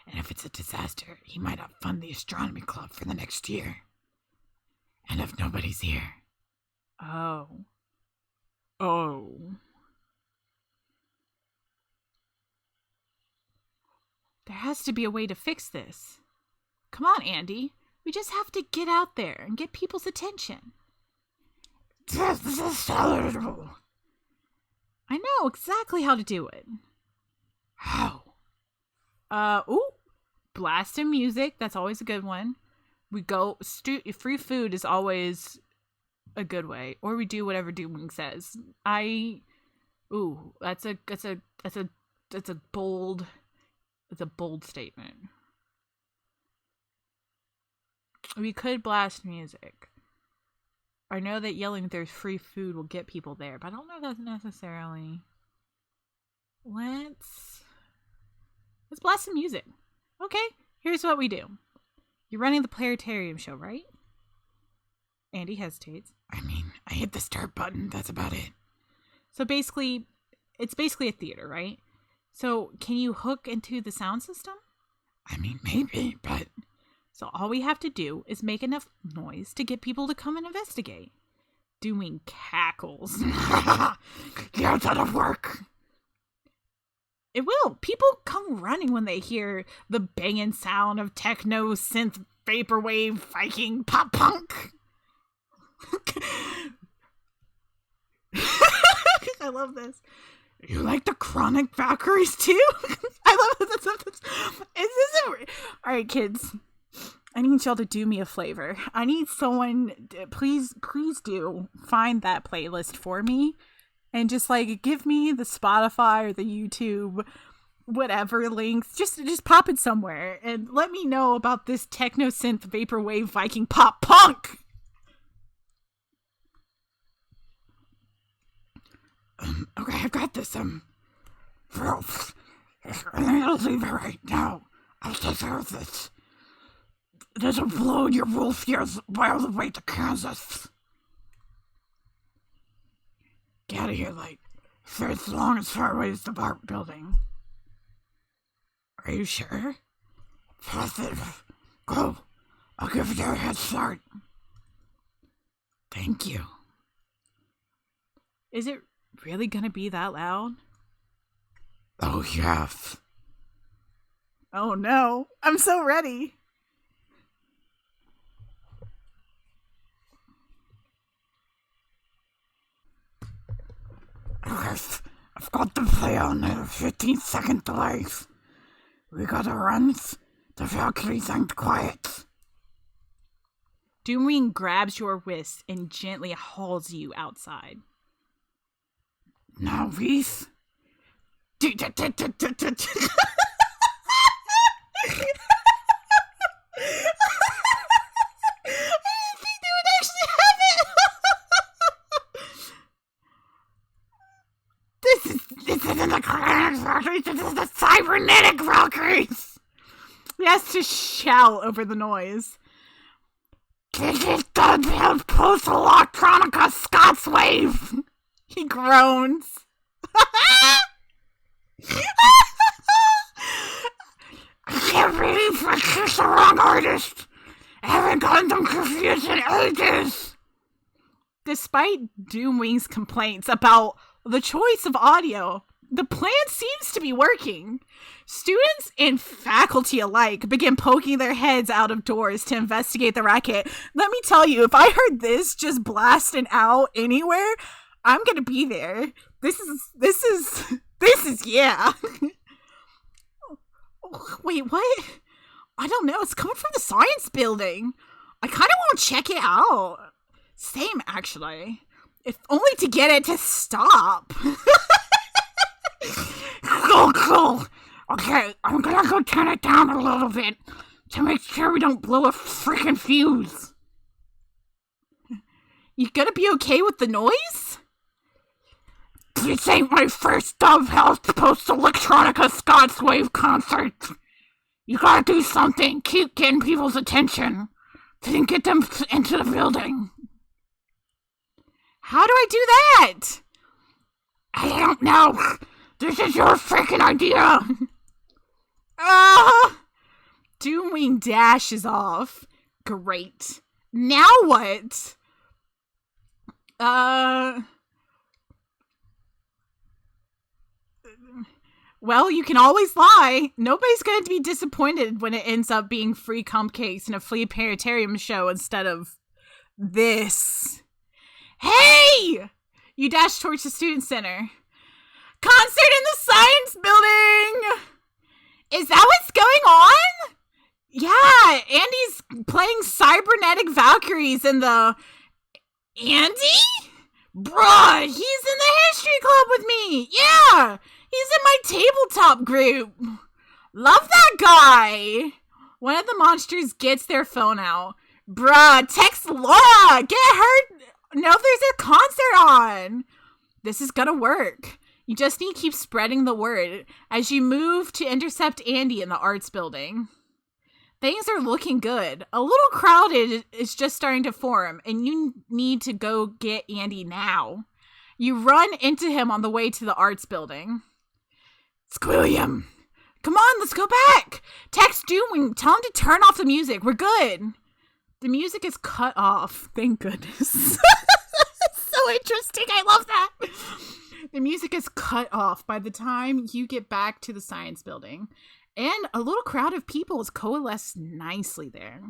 And if it's a disaster, he might not fund the astronomy club for the next year. And if nobody's here... Oh. There has to be a way to fix this. Come on, Andy. We just have to get out there and get people's attention. This is terrible. I know exactly how to do it. How? Blasting music. That's always a good one. We go, free food is always a good way. Or we do whatever Doomwing says. That's a bold statement. We could blast music. I know that yelling there's free food will get people there, but I don't know if that's necessarily. Let's blast some music. Okay, here's what we do. You're running the Planetarium show, right? Andy hesitates. I mean, I hit the start button. That's about it. So basically, it's basically a theater, right? So can you hook into the sound system? I mean, maybe, but... So all we have to do is make enough noise to get people to come and investigate. Doomwing cackles. Yeah, that'll work. It will. People come running when they hear the banging sound of techno, synth, vaporwave, Viking, pop punk. I love this. You like the chronic Valkyries too? I love this. Alright, kids. I need y'all to do me a favor. I need someone, please do find that playlist for me. And just like give me the Spotify or the YouTube, whatever links. Just pop it somewhere and let me know about this techno synth vaporwave Viking pop punk. Okay, I've got this. I'll leave it right now. I'll take care of this. There's a blow in your wolf ears all the way to Kansas. Get out of here, like, for as long as far away as the BART building. Are you sure? Positive. Go. I'll give you a head start. Thank you. Is it really gonna be that loud? Oh, yes. Oh no, I'm so ready. Okay, I've got the play on the 15-second delays. We gotta run. The Valkyries ain't quiet. Doomwing grabs your wrist and gently hauls you outside. Now, Reese. This isn't the Chronic Valkyries, this is the Cybernetic Valkyries! He has to shout over the noise. This is the post-electronica Scots wave! He groans. I can't believe I kissed the wrong artist! I haven't gotten them confused in ages! Despite Doomwing's complaints about the choice of audio, the plan seems to be working. Students and faculty alike begin poking their heads out of doors to investigate the racket. Let me tell you, if I heard this just blasting out anywhere, I'm gonna be there. This is yeah. Wait, what? I don't know. It's coming from the science building. I kind of want to check it out. Same, actually. If only to get it to stop. Cool. Okay, I'm gonna go turn it down a little bit to make sure we don't blow a freaking fuse. You gonna be okay with the noise? This ain't my first Dove House post-electronica Scots wave concert. You gotta do something, keep getting people's attention, then get them into the building. How do I do that? I don't know. This is your freaking idea. Doomwing dashes off. Great. Now what? Well, you can always lie. Nobody's going to be disappointed when it ends up being free cupcakes and a flea planetarium show instead of this. Hey! You dash towards the student center. Concert in the science building! Is that what's going on? Yeah, Andy's playing cybernetic Valkyries in the... Andy? Bruh, he's in the history club with me. Yeah, he's in my tabletop group. Love that guy. One of the monsters gets their phone out. Bruh, text Laura. Get her. Know if there's a concert on. This is gonna work. You just need to keep spreading the word as you move to intercept Andy in the arts building. Things are looking good. A little crowd is just starting to form, and you need to go get Andy now. You run into him on the way to the arts building. Squilliam! Come on, let's go back! Text Doomwing, tell him to turn off the music. We're good. The music is cut off. Thank goodness. So interesting. I love that. The music is cut off by the time you get back to the science building. And a little crowd of people is coalesced nicely there.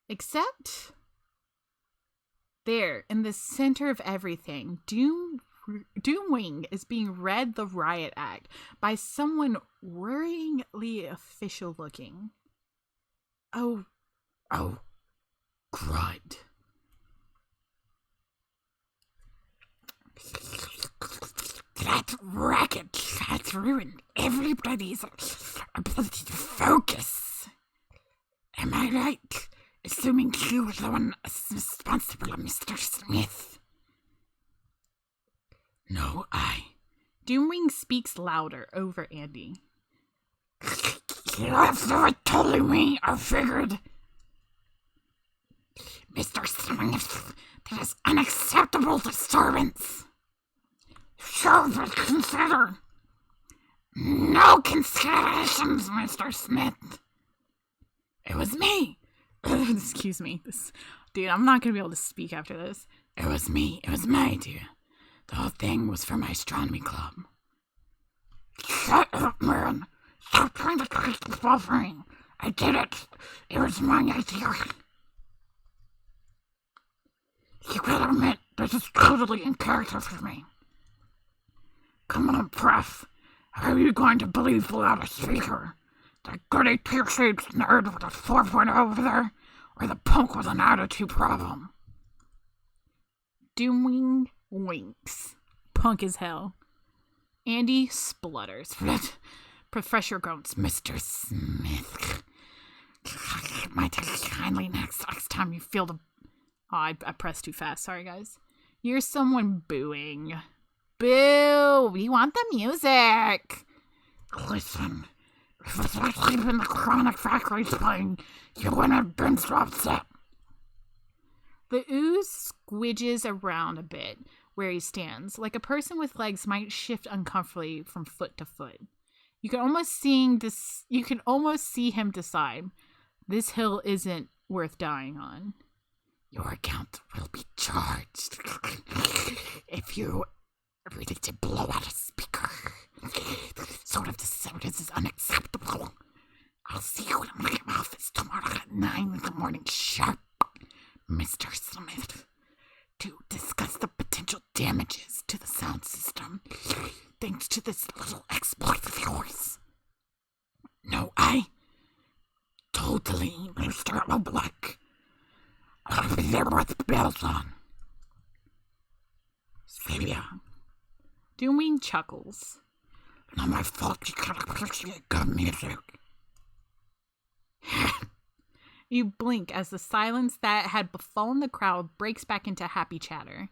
Except there, in the center of everything, Doomwing is being read the riot act by someone worryingly official looking. Oh, crud. That racket has ruined everybody's ability to focus. Am I right? Assuming you were the one responsible, Mr. Smith. No, Doomwing speaks louder over Andy. You're totally me, I figured. Mr. Smith, that is unacceptable disturbance. Sure, but consider. No considerations, Mr. Smith. It was me. Excuse me. Dude, I'm not going to be able to speak after this. It was me. It was my idea. The whole thing was for my astronomy club. Shut up, man. Stop trying to create the buffering. I did it. It was my idea. You gotta admit, this is totally in character for me. Come on, Pref. How are you going to believe without a speaker? The goody two-shaped nerd with a 4.0 over there, or the punk with an attitude problem? Doomwing winks. Punk as hell. Andy splutters. Professor groans. Mr. Smith. Might I kindly next time you feel the... Oh, I pressed too fast. Sorry, guys. You're someone booing. Boo! We want the music. Listen, if it's actually been the Chronic Factory's playing, you wouldn't have been so upset. The ooze squidges around a bit where he stands, like a person with legs might shift uncomfortably from foot to foot. You can almost see him decide, this hill isn't worth dying on. Your account will be charged if you are ready to blow out a speaker. Sort of the sodas is unacceptable. I'll see you in my office tomorrow at 9 in the morning sharp, Mr. Smith, to discuss the potential damages to the sound system thanks to this little exploit of yours. No, totally, Mr. O'Black. I'll be there with the bells on. Celia. Doomwing chuckles. Not my fault you can't appreciate good music. You blink as the silence that had befallen the crowd breaks back into happy chatter.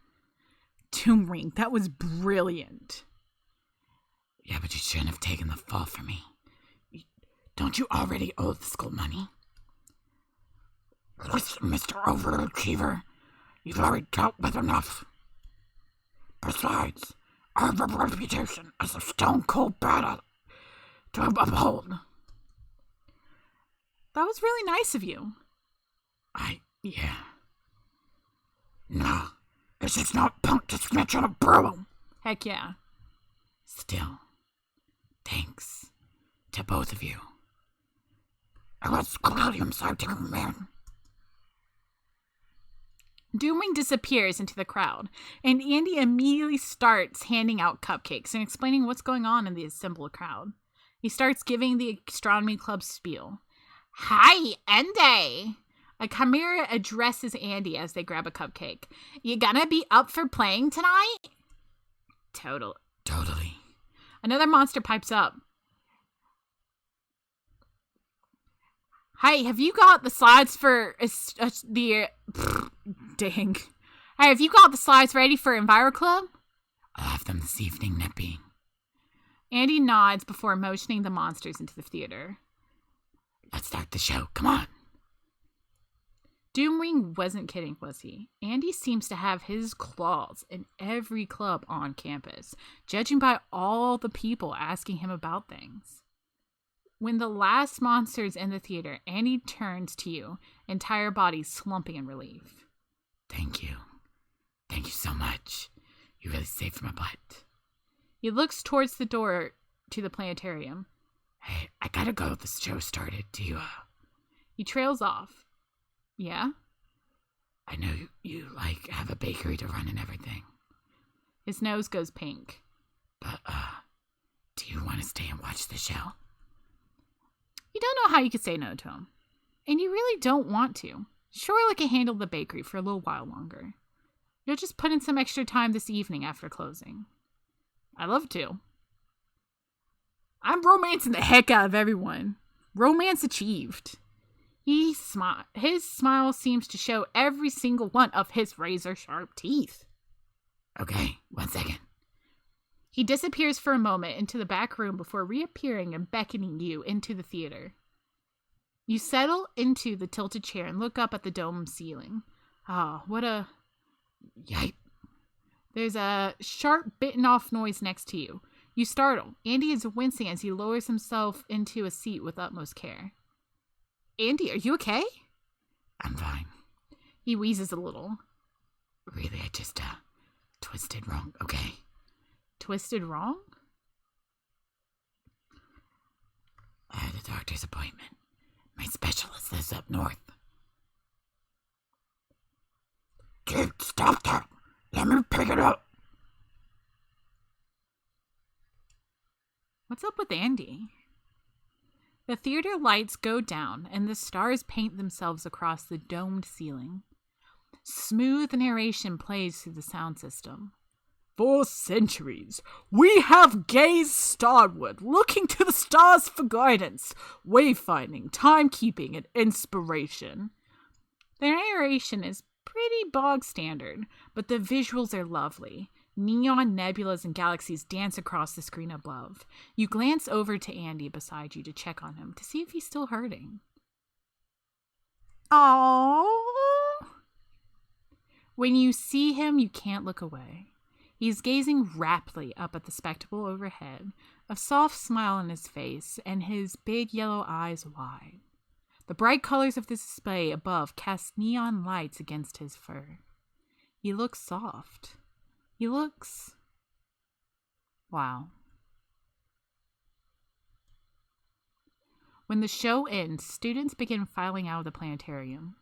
Doomwing, that was brilliant. Yeah, but you shouldn't have taken the fall for me. Don't you already owe the school money? Listen, Mr. Overachiever, you've already dealt with enough. Besides, I have a reputation as a stone-cold badass to uphold. That was really nice of you. Yeah. No, it's just not punk to snitch on a bro. Heck yeah. Still, thanks to both of you. I was Claudium's idea, man. Doomwing disappears into the crowd, and Andy immediately starts handing out cupcakes and explaining what's going on in the assembled crowd. He starts giving the astronomy club spiel. Hi, Andy! A chimera addresses Andy as they grab a cupcake. You gonna be up for playing tonight? Totally. Another monster pipes up. Hey, have you got the slides for dang. Hey, have you got the slides ready for Enviro Club? I'll have them this evening, Nippy. Andy nods before motioning the monsters into the theater. Let's start the show. Come on. Doomwing wasn't kidding, was he? Andy seems to have his claws in every club on campus, judging by all the people asking him about things. When the last monster's in the theater, Andy turns to you, entire body slumping in relief. Thank you. Thank you so much. You really saved my butt. He looks towards the door to the planetarium. Hey, I gotta go. The show started. He trails off. Yeah? I know you have a bakery to run and everything. His nose goes pink. But, do you want to stay and watch the show? You don't know how you could say no to him. And you really don't want to. Sure, I can handle the bakery for a little while longer. You'll just put in some extra time this evening after closing. I'd love to. I'm romancing the heck out of everyone. Romance achieved. His smile seems to show every single one of his razor-sharp teeth. Okay, 1 second. He disappears for a moment into the back room before reappearing and beckoning you into the theater. You settle into the tilted chair and look up at the dome ceiling. What a... Yipe. There's a sharp bitten-off noise next to you. You startle. Andy is wincing as he lowers himself into a seat with utmost care. Andy, are you okay? I'm fine. He wheezes a little. Really, I just, twisted wrong, okay? Twisted wrong? I had a doctor's appointment. My specialist lives up north. Kid, stop that. Let me pick it up. What's up with Andy? The theater lights go down and the stars paint themselves across the domed ceiling. Smooth narration plays through the sound system. For centuries, we have gazed starward, looking to the stars for guidance, wayfinding, timekeeping, and inspiration. The narration is pretty bog standard, but the visuals are lovely. Neon nebulas and galaxies dance across the screen above. You glance over to Andy beside you to check on him to see if he's still hurting. Aww. When you see him, you can't look away. He's gazing raptly up at the spectacle overhead, a soft smile on his face, and his big yellow eyes wide. The bright colors of the display above cast neon lights against his fur. He looks soft. He looks... wow. When the show ends, students begin filing out of the planetarium.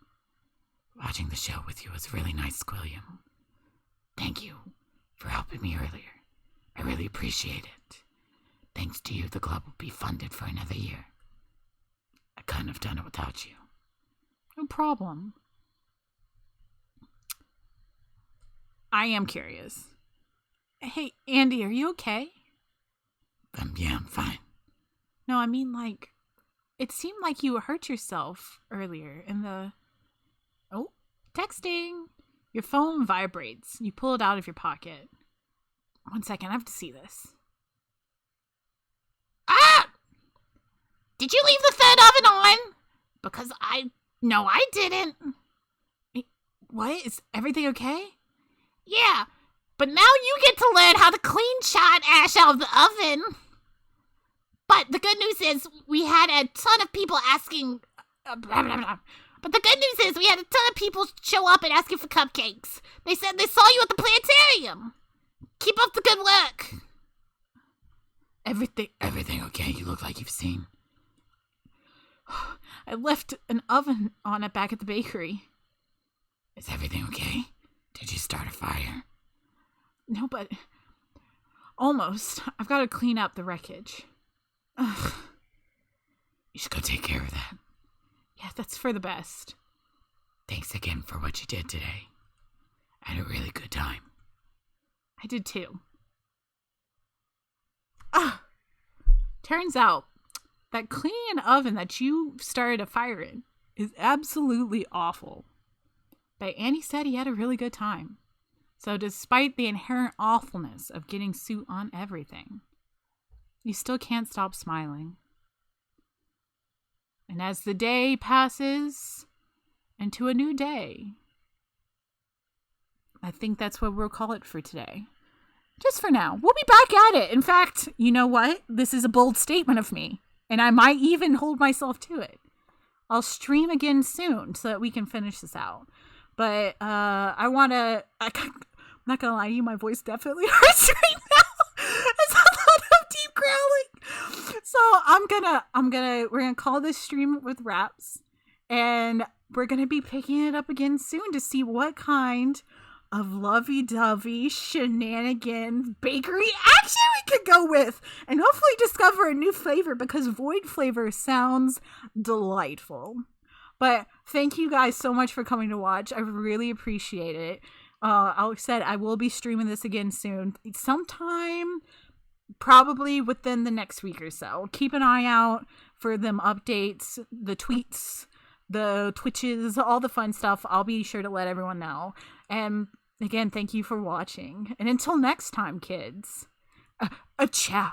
Watching the show with you was really nice, Squilliam. Thank you for helping me earlier. I really appreciate it. Thanks to you, the club will be funded for another year. I couldn't have done it without you. No problem. I am curious. Hey, Andy, are you okay? Yeah, I'm fine. No, I mean, like, it seemed like you hurt yourself earlier in the... Oh, texting. Your phone vibrates. You pull it out of your pocket. 1 second, I have to see this. Ah! Did you leave the third oven on? Because No, I didn't. What? Is everything okay? Yeah, but now you get to learn how to clean shot ash out of the oven. But the good news is we had a ton of people asking... blah, blah, blah. But the good news is we had a ton of people show up and ask you for cupcakes. They said they saw you at the planetarium. Keep up the good work. Everything okay? You look like you've seen. I left an oven on it back at the bakery. Is everything okay? Did you start a fire? No, but almost. I've got to clean up the wreckage. Ugh. You should go take care of that. Yeah, that's for the best. Thanks again for what you did today. I had a really good time. I did too. Turns out that cleaning an oven that you started a fire in is absolutely awful. But Andy said he had a really good time. So despite the inherent awfulness of getting soot on everything, you still can't stop smiling. And as the day passes into a new day, I think that's what we'll call it for today. Just for now. We'll be back at it. In fact, you know what? This is a bold statement of me, and I might even hold myself to it. I'll stream again soon so that we can finish this out. But I'm not gonna lie to you, my voice definitely hurts right now. It's a lot of deep growling. So we're gonna call this stream with wraps, and we're gonna be picking it up again soon to see what kind of lovey-dovey shenanigans bakery action we could go with, and hopefully discover a new flavor, because void flavor sounds delightful. But thank you guys so much for coming to watch. I really appreciate it. I said I will be streaming this again soon, sometime probably within the next week or so. Keep an eye out for them updates, the tweets, the Twitches, all the fun stuff. I'll be sure to let everyone know. And again, thank you for watching. And until next time, kids, ciao.